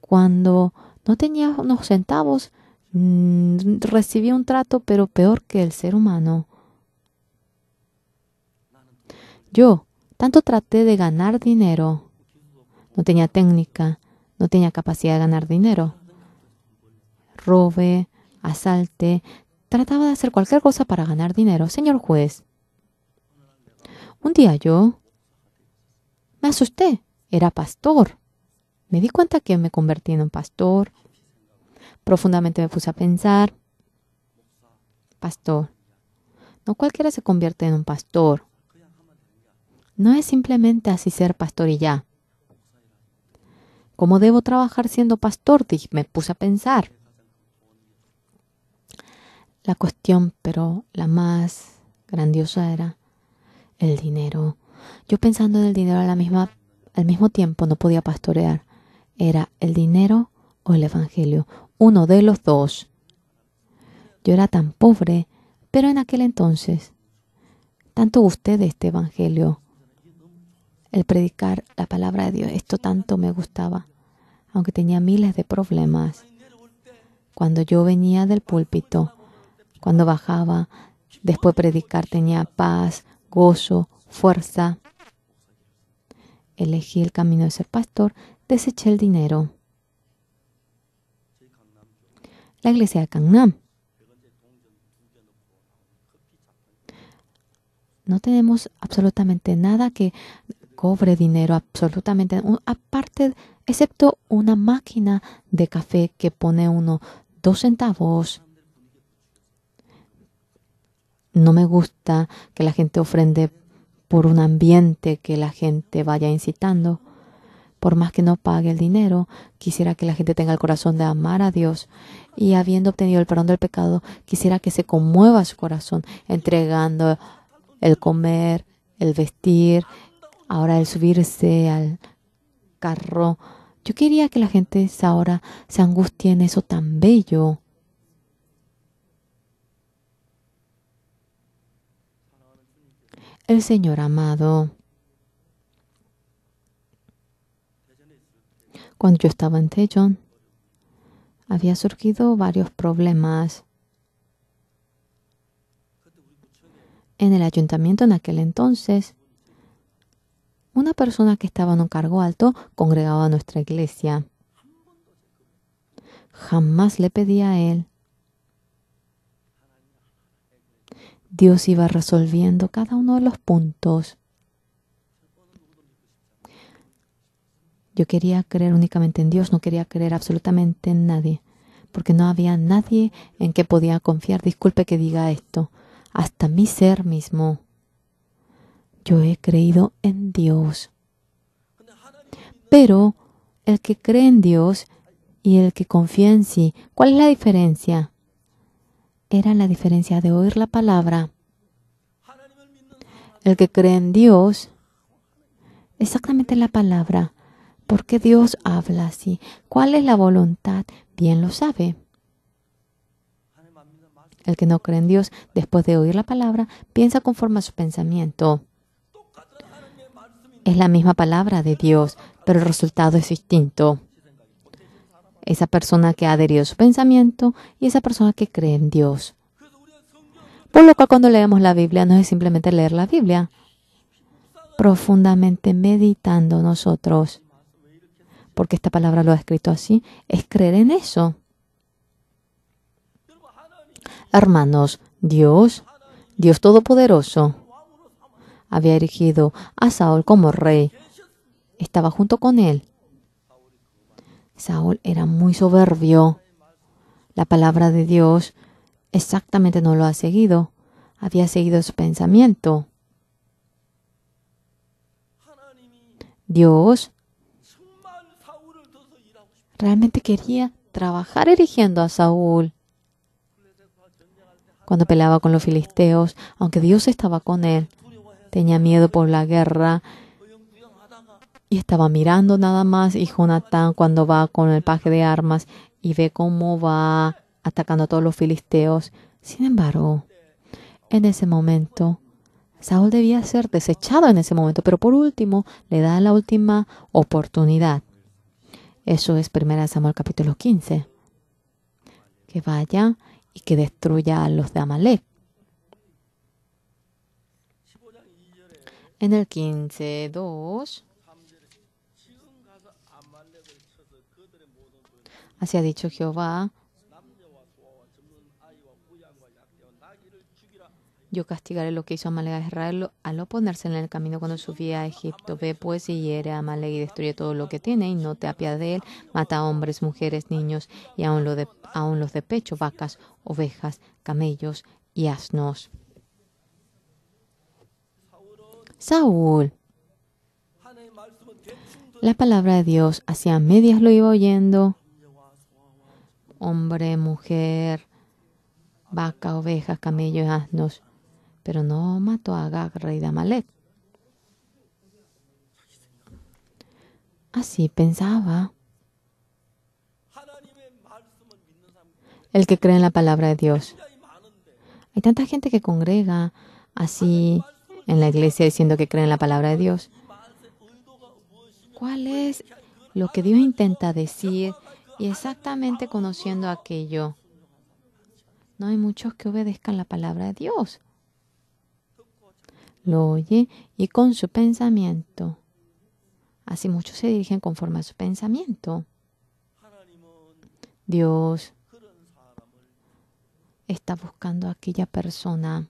[SPEAKER 1] Cuando no tenía unos centavos, recibí un trato, pero peor que el ser humano. Yo tanto traté de ganar dinero. No tenía técnica, no tenía capacidad de ganar dinero. Robé, asalté, trataba de hacer cualquier cosa para ganar dinero. Señor juez, un día yo me asusté. Era pastor. Me di cuenta que me convertí en un pastor. Profundamente me puse a pensar. Pastor. No cualquiera se convierte en un pastor. No es simplemente así ser pastor y ya. ¿Cómo debo trabajar siendo pastor? Me puse a pensar. La cuestión, pero la más grandiosa era el dinero. Yo pensando en el dinero al mismo tiempo no podía pastorear. Era el dinero o el evangelio. Uno de los dos. Yo era tan pobre, pero en aquel entonces tanto gusté de este evangelio. El predicar la palabra de Dios, esto tanto me gustaba, aunque tenía miles de problemas. Cuando yo venía del púlpito, cuando bajaba, después de predicar tenía paz, gozo, fuerza. Elegí el camino de ser pastor, deseché el dinero. La iglesia de Gangnam. No tenemos absolutamente nada que cobre dinero, absolutamente, aparte, excepto una máquina de café que pone 2 centavos. No me gusta que la gente ofrende por un ambiente que la gente vaya incitando. Por más que no pague el dinero, quisiera que la gente tenga el corazón de amar a Dios. Y habiendo obtenido el perdón del pecado, quisiera que se conmueva su corazón, entregando el comer, el vestir, ahora el subirse al carro. Yo quería que la gente ahora se angustie en eso tan bello. El Señor amado, cuando yo estaba en Daejeon, había surgido varios problemas en el ayuntamiento en aquel entonces. Una persona que estaba en un cargo alto congregaba a nuestra iglesia. Jamás le pedí a él. Dios iba resolviendo cada uno de los puntos. Yo quería creer únicamente en Dios, no quería creer absolutamente en nadie, porque no había nadie en que podía confiar. Disculpe que diga esto, hasta mi ser mismo. Yo he creído en Dios. Pero el que cree en Dios y el que confía en sí, ¿cuál es la diferencia? Era la diferencia de oír la palabra. El que cree en Dios, exactamente la palabra. ¿Por qué Dios habla así? ¿Cuál es la voluntad? Bien lo sabe. El que no cree en Dios, después de oír la palabra, piensa conforme a su pensamiento. Es la misma palabra de Dios pero el resultado es distinto. Esa persona que ha adherido a su pensamiento y esa persona que cree en Dios. Por lo cual cuando leemos la Biblia no es simplemente leer la Biblia, profundamente meditando nosotros, porque esta palabra lo ha escrito así, es creer en eso. Hermanos, Dios Todopoderoso, había erigido a Saúl como rey. Estaba junto con él. Saúl era muy soberbio. La palabra de Dios exactamente no lo ha seguido. Había seguido su pensamiento. Dios realmente quería trabajar erigiendo a Saúl. Cuando peleaba con los filisteos, aunque Dios estaba con él, tenía miedo por la guerra y estaba mirando nada más. Y Jonatán, cuando va con el paje de armas y ve cómo va atacando a todos los filisteos. Sin embargo, en ese momento, Saúl debía ser desechado en ese momento, pero por último, le da la última oportunidad. Eso es 1 Samuel capítulo 15. Que vaya y que destruya a los de Amalek. En el 15:2, así ha dicho Jehová: yo castigaré lo que hizo Amalek a Israel al oponerse en el camino cuando subía a Egipto. Ve pues y hiere a Amalek y destruye todo lo que tiene y no te apiades de él. Mata a hombres, mujeres, niños y aun los de pecho, vacas, ovejas, camellos y asnos. Saúl, la palabra de Dios hacia medias lo iba oyendo. Hombre, mujer, vaca, ovejas, camellos y asnos. Pero no mató a Agag, rey de Amalek. Así pensaba el que cree en la palabra de Dios. Hay tanta gente que congrega así en la iglesia diciendo que cree en la palabra de Dios. ¿Cuál es lo que Dios intenta decir? Y exactamente conociendo aquello, no hay muchos que obedezcan la palabra de Dios. Lo oye y con su pensamiento. Así muchos se dirigen conforme a su pensamiento. Dios está buscando a aquella persona.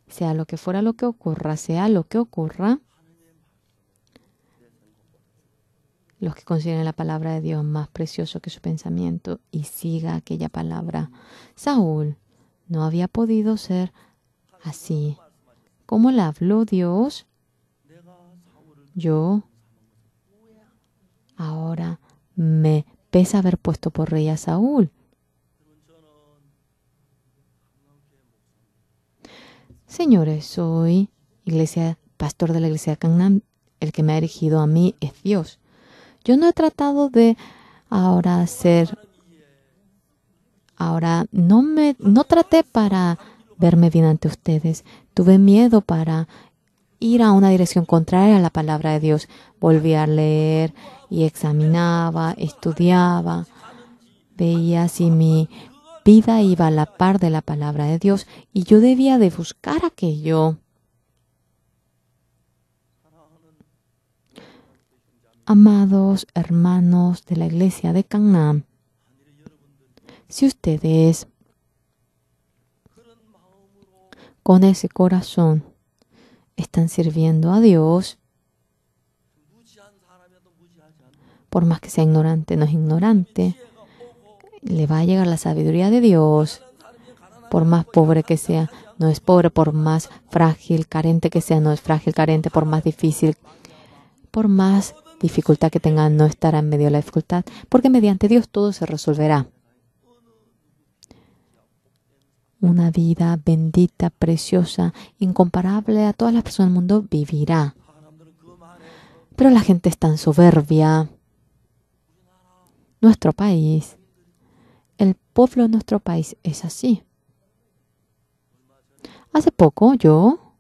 [SPEAKER 1] Sea lo que fuera lo que ocurra, sea lo que ocurra, los que consideren la palabra de Dios más precioso que su pensamiento y siga aquella palabra. Saúl no había podido ser así. ¿Cómo le habló Dios? Yo ahora me pesa haber puesto por rey a Saúl. Señores, soy pastor de la iglesia de Gangnam. El que me ha erigido a mí es Dios. Yo no he tratado de no traté para verme bien ante ustedes. Tuve miedo para ir a una dirección contraria a la palabra de Dios. Volví a leer y examinaba, estudiaba, veía si mi vida iba a la par de la palabra de Dios y yo debía de buscar aquello. Amados hermanos de la iglesia de Gangnam, si ustedes con ese corazón están sirviendo a Dios, por más que sea ignorante, no es ignorante, le va a llegar la sabiduría de Dios. Por más pobre que sea, no es pobre. Por más frágil, carente que sea, no es frágil, carente. Por más difícil, por más dificultad que tenga, no estará en medio de la dificultad, porque mediante Dios todo se resolverá. Una vida bendita, preciosa, incomparable a todas las personas del mundo vivirá. Pero la gente es tan soberbia. Nuestro país, el pueblo de nuestro país es así. Hace poco yo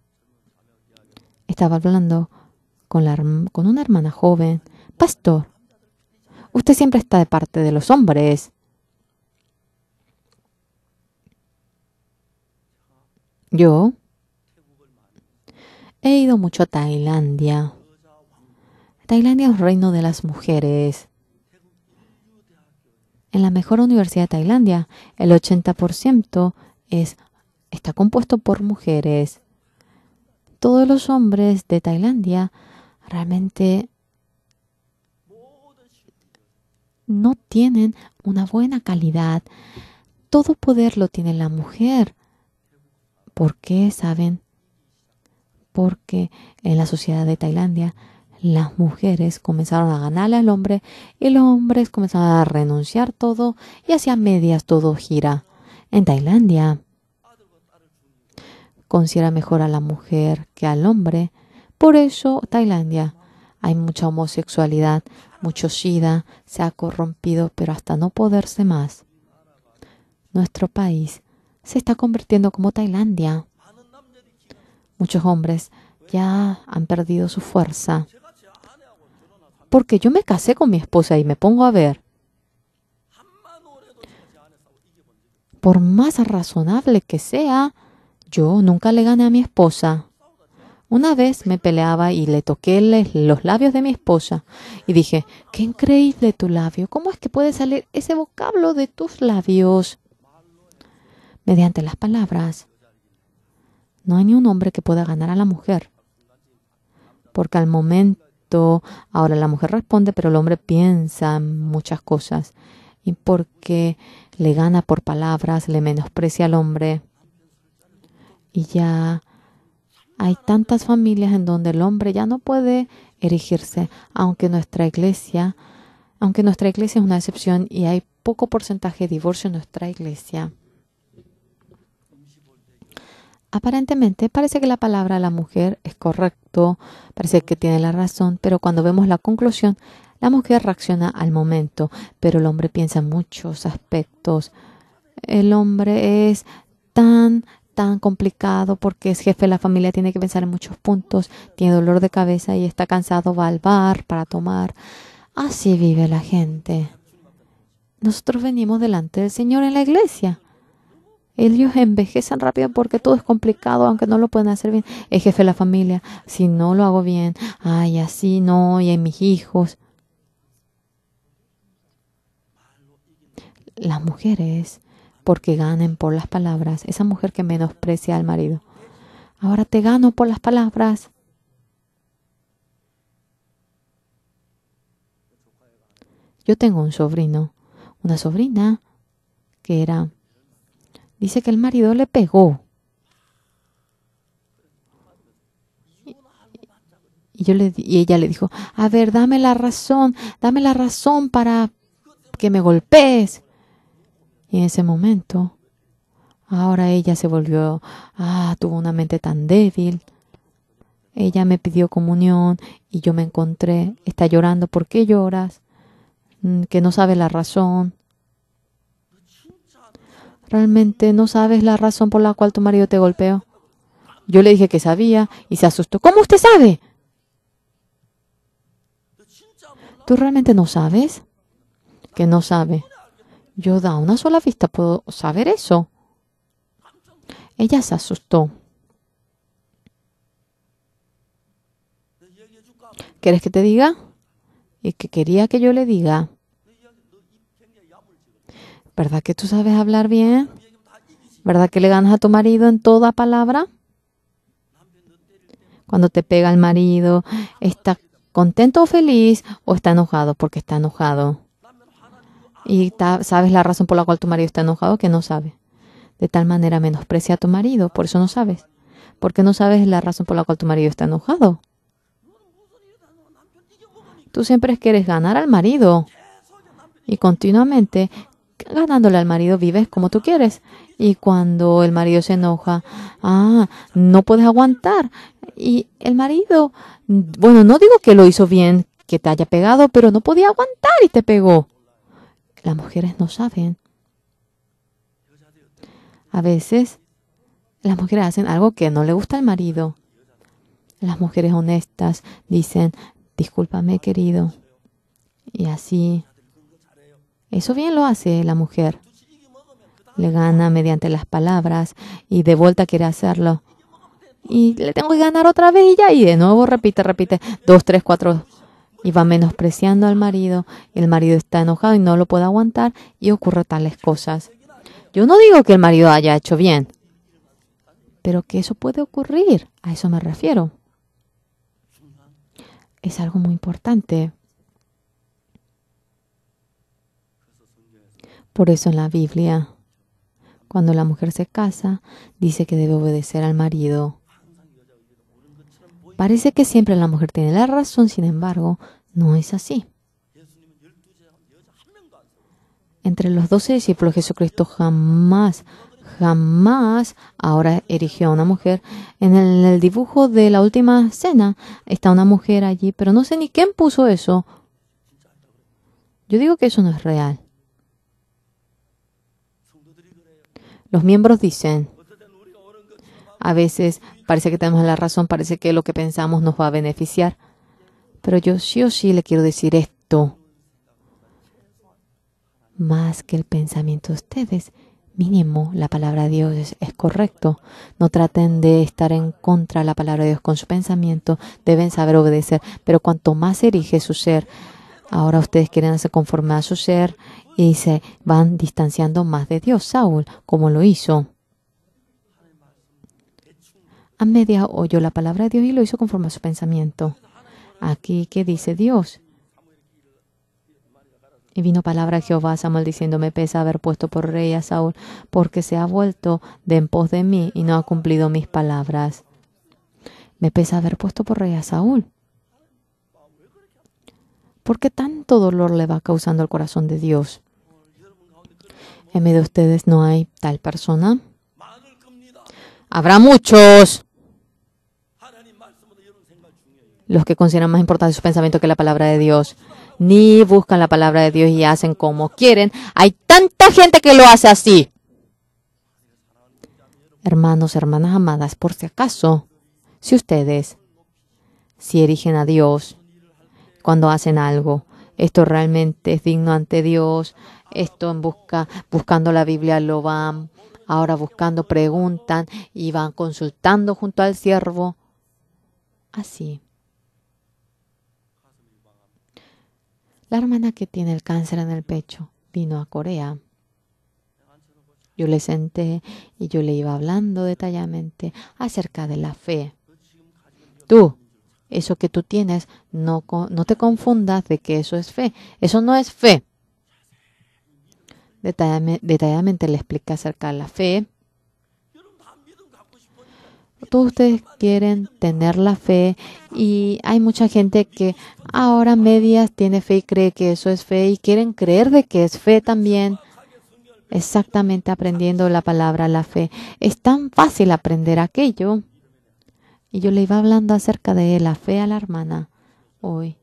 [SPEAKER 1] estaba hablando con una hermana joven. Pastor, usted siempre está de parte de los hombres. Yo he ido mucho a Tailandia. Tailandia es el reino de las mujeres. En la mejor universidad de Tailandia, el 80% está compuesto por mujeres. Todos los hombres de Tailandia realmente no tienen una buena calidad. Todo poder lo tiene la mujer. ¿Por qué? ¿Saben? Porque en la sociedad de Tailandia las mujeres comenzaron a ganarle al hombre y los hombres comenzaron a renunciar todo y hacia medias todo gira. En Tailandia considera mejor a la mujer que al hombre. Por eso Tailandia hay mucha homosexualidad, mucho SIDA, se ha corrompido, pero hasta no poderse más. Nuestro país se está convirtiendo como Tailandia. Muchos hombres ya han perdido su fuerza. Porque yo me casé con mi esposa y me pongo a ver. Por más razonable que sea, yo nunca le gané a mi esposa. Una vez me peleaba y le toqué los labios de mi esposa y dije, qué increíble tu labio. ¿Cómo es que puede salir ese vocablo de tus labios? Mediante las palabras. No hay ni un hombre que pueda ganar a la mujer. Porque al momento, ahora la mujer responde, pero el hombre piensa en muchas cosas. Y porque le gana por palabras, le menosprecia al hombre. Y ya hay tantas familias en donde el hombre ya no puede erigirse, aunque nuestra iglesia es una excepción y hay poco porcentaje de divorcio en nuestra iglesia. Aparentemente parece que la palabra de la mujer es correcto, parece que tiene la razón, pero cuando vemos la conclusión, la mujer reacciona al momento, pero el hombre piensa en muchos aspectos. El hombre es tan complicado porque es jefe de la familia, tiene que pensar en muchos puntos, tiene dolor de cabeza y está cansado, va al bar para tomar. Así vive la gente. Nosotros venimos delante del Señor en la iglesia. Ellos envejecen rápido porque todo es complicado, aunque no lo pueden hacer bien. Es jefe de la familia. Si no lo hago bien, ay, así no, y en mis hijos. Las mujeres, porque ganen por las palabras. Esa mujer que menosprecia al marido. Ahora te gano por las palabras. Yo tengo un sobrino, una sobrina que dice que el marido le pegó. Y ella le dijo, a ver, dame la razón para que me golpees. Y en ese momento, ahora ella se volvió, tuvo una mente tan débil. Ella me pidió comunión y yo me encontré, está llorando, ¿por qué lloras? Que no sabe la razón. ¿Realmente no sabes la razón por la cual tu marido te golpeó? Yo le dije que sabía y se asustó. ¿Cómo usted sabe? ¿Tú realmente no sabes? Que no sabe. Yo a una sola vista puedo saber eso. Ella se asustó. ¿Quieres que te diga? ¿Y qué quería que yo le diga? ¿Verdad que tú sabes hablar bien? ¿Verdad que le ganas a tu marido en toda palabra? Cuando te pega el marido, ¿está contento o feliz o está enojado? Porque está enojado. ¿Y sabes la razón por la cual tu marido está enojado? Que no sabe. De tal manera menosprecia a tu marido, por eso no sabes. ¿Por qué no sabes la razón por la cual tu marido está enojado? Tú siempre quieres ganar al marido y continuamente ganándole al marido vives como tú quieres. Y cuando el marido se enoja, no puedes aguantar. Y el marido, bueno, no digo que lo hizo bien, que te haya pegado, pero no podía aguantar y te pegó. Las mujeres no saben. A veces las mujeres hacen algo que no le gusta al marido. Las mujeres honestas dicen, discúlpame querido. Y así, eso bien lo hace la mujer. Le gana mediante las palabras y de vuelta quiere hacerlo. Y le tengo que ganar otra vez y ya. Y de nuevo repite, 2, 3, 4. Y va menospreciando al marido. El marido está enojado y no lo puede aguantar y ocurre tales cosas. Yo no digo que el marido haya hecho bien, pero que eso puede ocurrir. A eso me refiero. Es algo muy importante. Por eso en la Biblia, cuando la mujer se casa, dice que debe obedecer al marido. Parece que siempre la mujer tiene la razón, sin embargo, no es así. Entre los 12 discípulos, Jesucristo jamás ahora erigió a una mujer. En el dibujo de la última cena está una mujer allí, pero no sé ni quién puso eso. Yo digo que eso no es real. Los miembros dicen, a veces parece que tenemos la razón, parece que lo que pensamos nos va a beneficiar. Pero yo sí o sí le quiero decir esto. Más que el pensamiento de ustedes, mínimo la palabra de Dios es correcto. No traten de estar en contra de la palabra de Dios con su pensamiento. Deben saber obedecer. Pero cuanto más se erige su ser, ahora ustedes quieren hacer conforme a su ser y se van distanciando más de Dios. Saúl, como lo hizo. A media oyó la palabra de Dios y lo hizo conforme a su pensamiento. Aquí, ¿qué dice Dios? Y vino palabra de Jehová a Samuel diciendo, me pesa haber puesto por rey a Saúl, porque se ha vuelto de en pos de mí y no ha cumplido mis palabras. Me pesa haber puesto por rey a Saúl. ¿Por qué tanto dolor le va causando el corazón de Dios? En medio de ustedes no hay tal persona. Habrá muchos. Los que consideran más importante su pensamiento que la palabra de Dios. Ni buscan la palabra de Dios y hacen como quieren. Hay tanta gente que lo hace así. Hermanos, hermanas amadas, por si acaso, si ustedes erigen a Dios cuando hacen algo, esto realmente es digno ante Dios, esto buscando la Biblia lo van, ahora buscando, preguntan y van consultando junto al siervo. Así. La hermana que tiene el cáncer en el pecho vino a Corea. Yo le senté y yo le iba hablando detalladamente acerca de la fe. Tú, eso que tú tienes, no te confundas de que eso es fe. Eso no es fe. Detalladamente le expliqué acerca de la fe. Todos ustedes quieren tener la fe y hay mucha gente que ahora medias tiene fe y cree que eso es fe y quieren creer de que es fe también. Exactamente aprendiendo la palabra la fe. Es tan fácil aprender aquello. Y yo le iba hablando acerca de la fe a la hermana. Hoy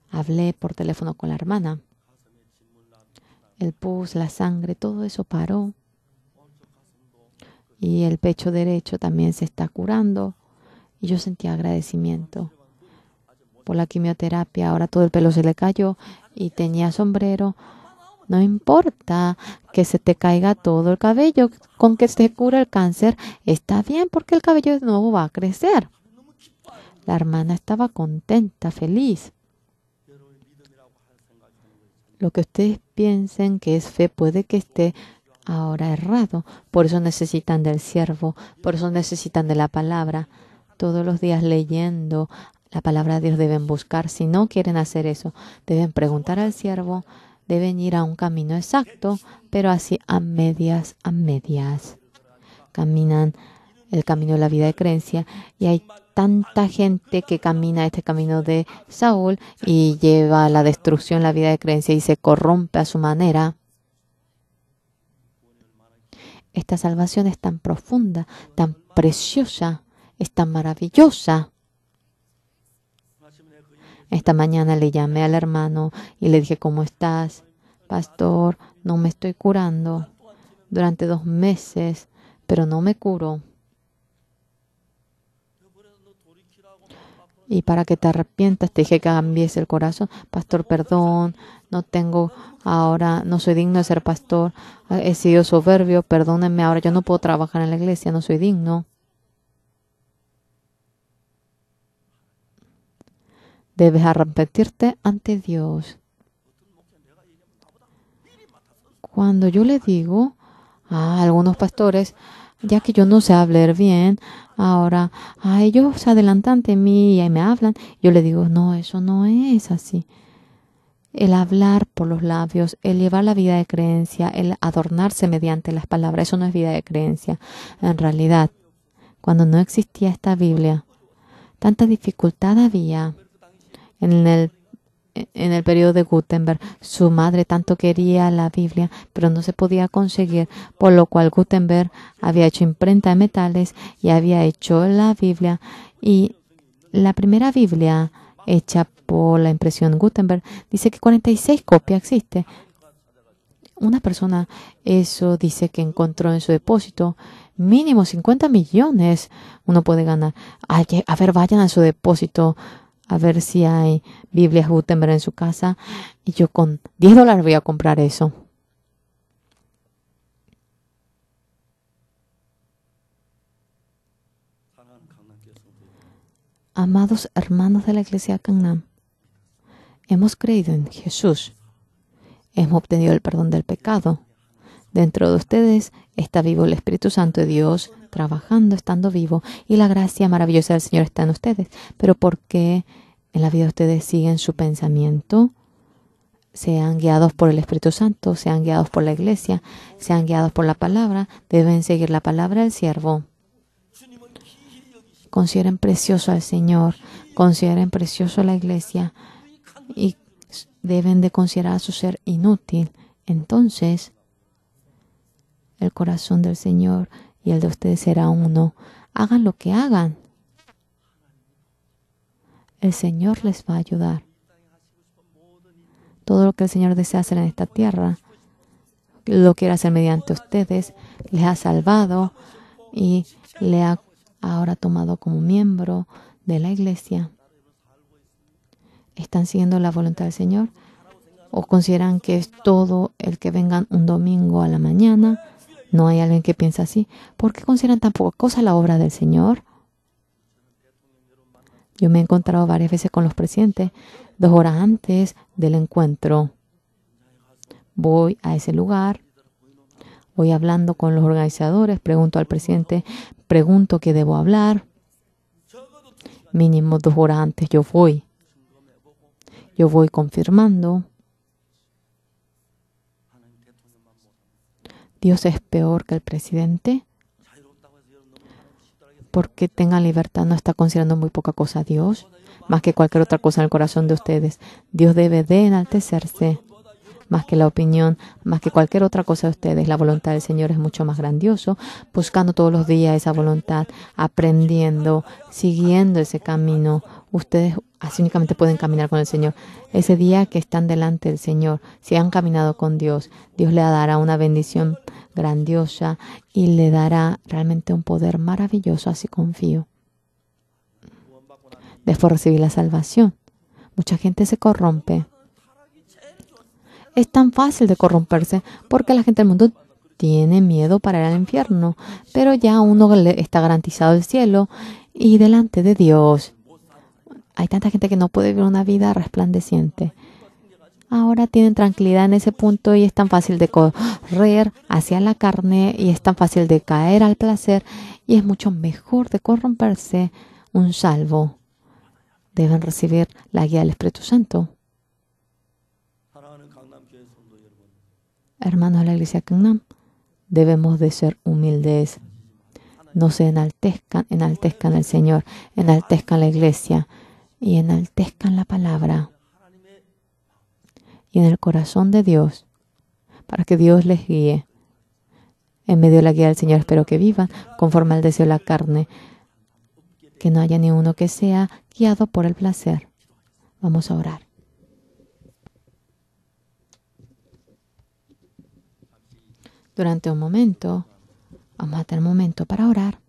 [SPEAKER 1] hablé por teléfono con la hermana. El pus, la sangre, todo eso paró. Y el pecho derecho también se está curando. Y yo sentía agradecimiento por la quimioterapia. Ahora todo el pelo se le cayó y tenía sombrero. No importa que se te caiga todo el cabello. Con que se cura el cáncer está bien porque el cabello de nuevo va a crecer. La hermana estaba contenta, feliz. Lo que ustedes piensen que es fe puede que esté ahora errado. Por eso necesitan del siervo, por eso necesitan de la palabra. Todos los días leyendo la palabra de Dios deben buscar. Si no quieren hacer eso, deben preguntar al siervo, deben ir a un camino exacto, pero así a medias. Caminan el camino de la vida de creencia y hay tanta gente que camina este camino de Saúl y lleva a la destrucción la vida de creencia y se corrompe a su manera. Esta salvación es tan profunda, tan preciosa, es tan maravillosa. Esta mañana le llamé al hermano y le dije, ¿cómo estás? Pastor, no me estoy curando. Durante 2 meses, pero no me curo. Y para que te arrepientas, te dije que cambies el corazón. Pastor, perdón, no tengo ahora, no soy digno de ser pastor. He sido soberbio, perdónenme, ahora yo no puedo trabajar en la iglesia, no soy digno. Debes arrepentirte ante Dios. Cuando yo le digo a algunos pastores, ya que yo no sé hablar bien, ahora a ellos se adelantan ante mí y me hablan, yo le digo, no, eso no es así. El hablar por los labios, el llevar la vida de creencia, el adornarse mediante las palabras, eso no es vida de creencia. En realidad, cuando no existía esta Biblia, tanta dificultad había en el periodo de Gutenberg. Su madre tanto quería la Biblia, pero no se podía conseguir, por lo cual Gutenberg había hecho imprenta de metales y había hecho la Biblia. Y la primera Biblia hecha por la impresión Gutenberg dice que 46 copias existe. Una persona eso dice que encontró en su depósito mínimo 50 millones. Uno puede ganar. A ver, vayan a su depósito a ver si hay Biblias Gutenberg en su casa. Y yo con $10 voy a comprar eso. Amados hermanos de la iglesia Gangnam, hemos creído en Jesús. Hemos obtenido el perdón del pecado. Dentro de ustedes está vivo el Espíritu Santo de Dios, trabajando, estando vivo. Y la gracia maravillosa del Señor está en ustedes. Pero ¿por qué en la vida ustedes siguen su pensamiento? Sean guiados por el Espíritu Santo, sean guiados por la iglesia, sean guiados por la palabra. Deben seguir la palabra del siervo. Consideren precioso al Señor, consideren precioso a la iglesia y deben de considerar su ser inútil. Entonces, el corazón del Señor y el de ustedes será uno. Hagan lo que hagan. El Señor les va a ayudar. Todo lo que el Señor desea hacer en esta tierra, lo quiere hacer mediante ustedes. Les ha salvado y le ha ahora tomado como miembro de la iglesia. ¿Están siguiendo la voluntad del Señor? ¿O consideran que es todo el que vengan un domingo a la mañana? ¿No hay alguien que piensa así? ¿Por qué consideran tan poca cosa la obra del Señor? Yo me he encontrado varias veces con los presidentes 2 horas antes del encuentro. Voy a ese lugar, voy hablando con los organizadores, pregunto al presidente, pregunto qué debo hablar. Mínimo 2 horas antes yo voy. Yo voy confirmando. Dios es peor que el presidente. Porque tengan libertad, no está considerando muy poca cosa a Dios, más que cualquier otra cosa en el corazón de ustedes. Dios debe de enaltecerse, más que la opinión, más que cualquier otra cosa de ustedes. La voluntad del Señor es mucho más grandioso, buscando todos los días esa voluntad, aprendiendo, siguiendo ese camino. Ustedes así únicamente pueden caminar con el Señor. Ese día que están delante del Señor, si han caminado con Dios, Dios le dará una bendición grandiosa y le dará realmente un poder maravilloso, así confío. Después de recibir la salvación, mucha gente se corrompe. Es tan fácil de corromperse porque la gente del mundo tiene miedo para ir al infierno, pero ya uno le está garantizado el cielo y delante de Dios. Hay tanta gente que no puede vivir una vida resplandeciente. Ahora tienen tranquilidad en ese punto y es tan fácil de correr hacia la carne y es tan fácil de caer al placer y es mucho mejor de corromperse un salvo. Deben recibir la guía del Espíritu Santo. Hermanos de la iglesia Gangnam, debemos de ser humildes. No se enaltezcan al Señor, enaltezcan la iglesia y enaltezcan la palabra. Y en el corazón de Dios, para que Dios les guíe. En medio de la guía del Señor espero que vivan conforme al deseo de la carne, que no haya ni uno que sea guiado por el placer. Vamos a orar. Durante un momento, vamos a tener un momento para orar.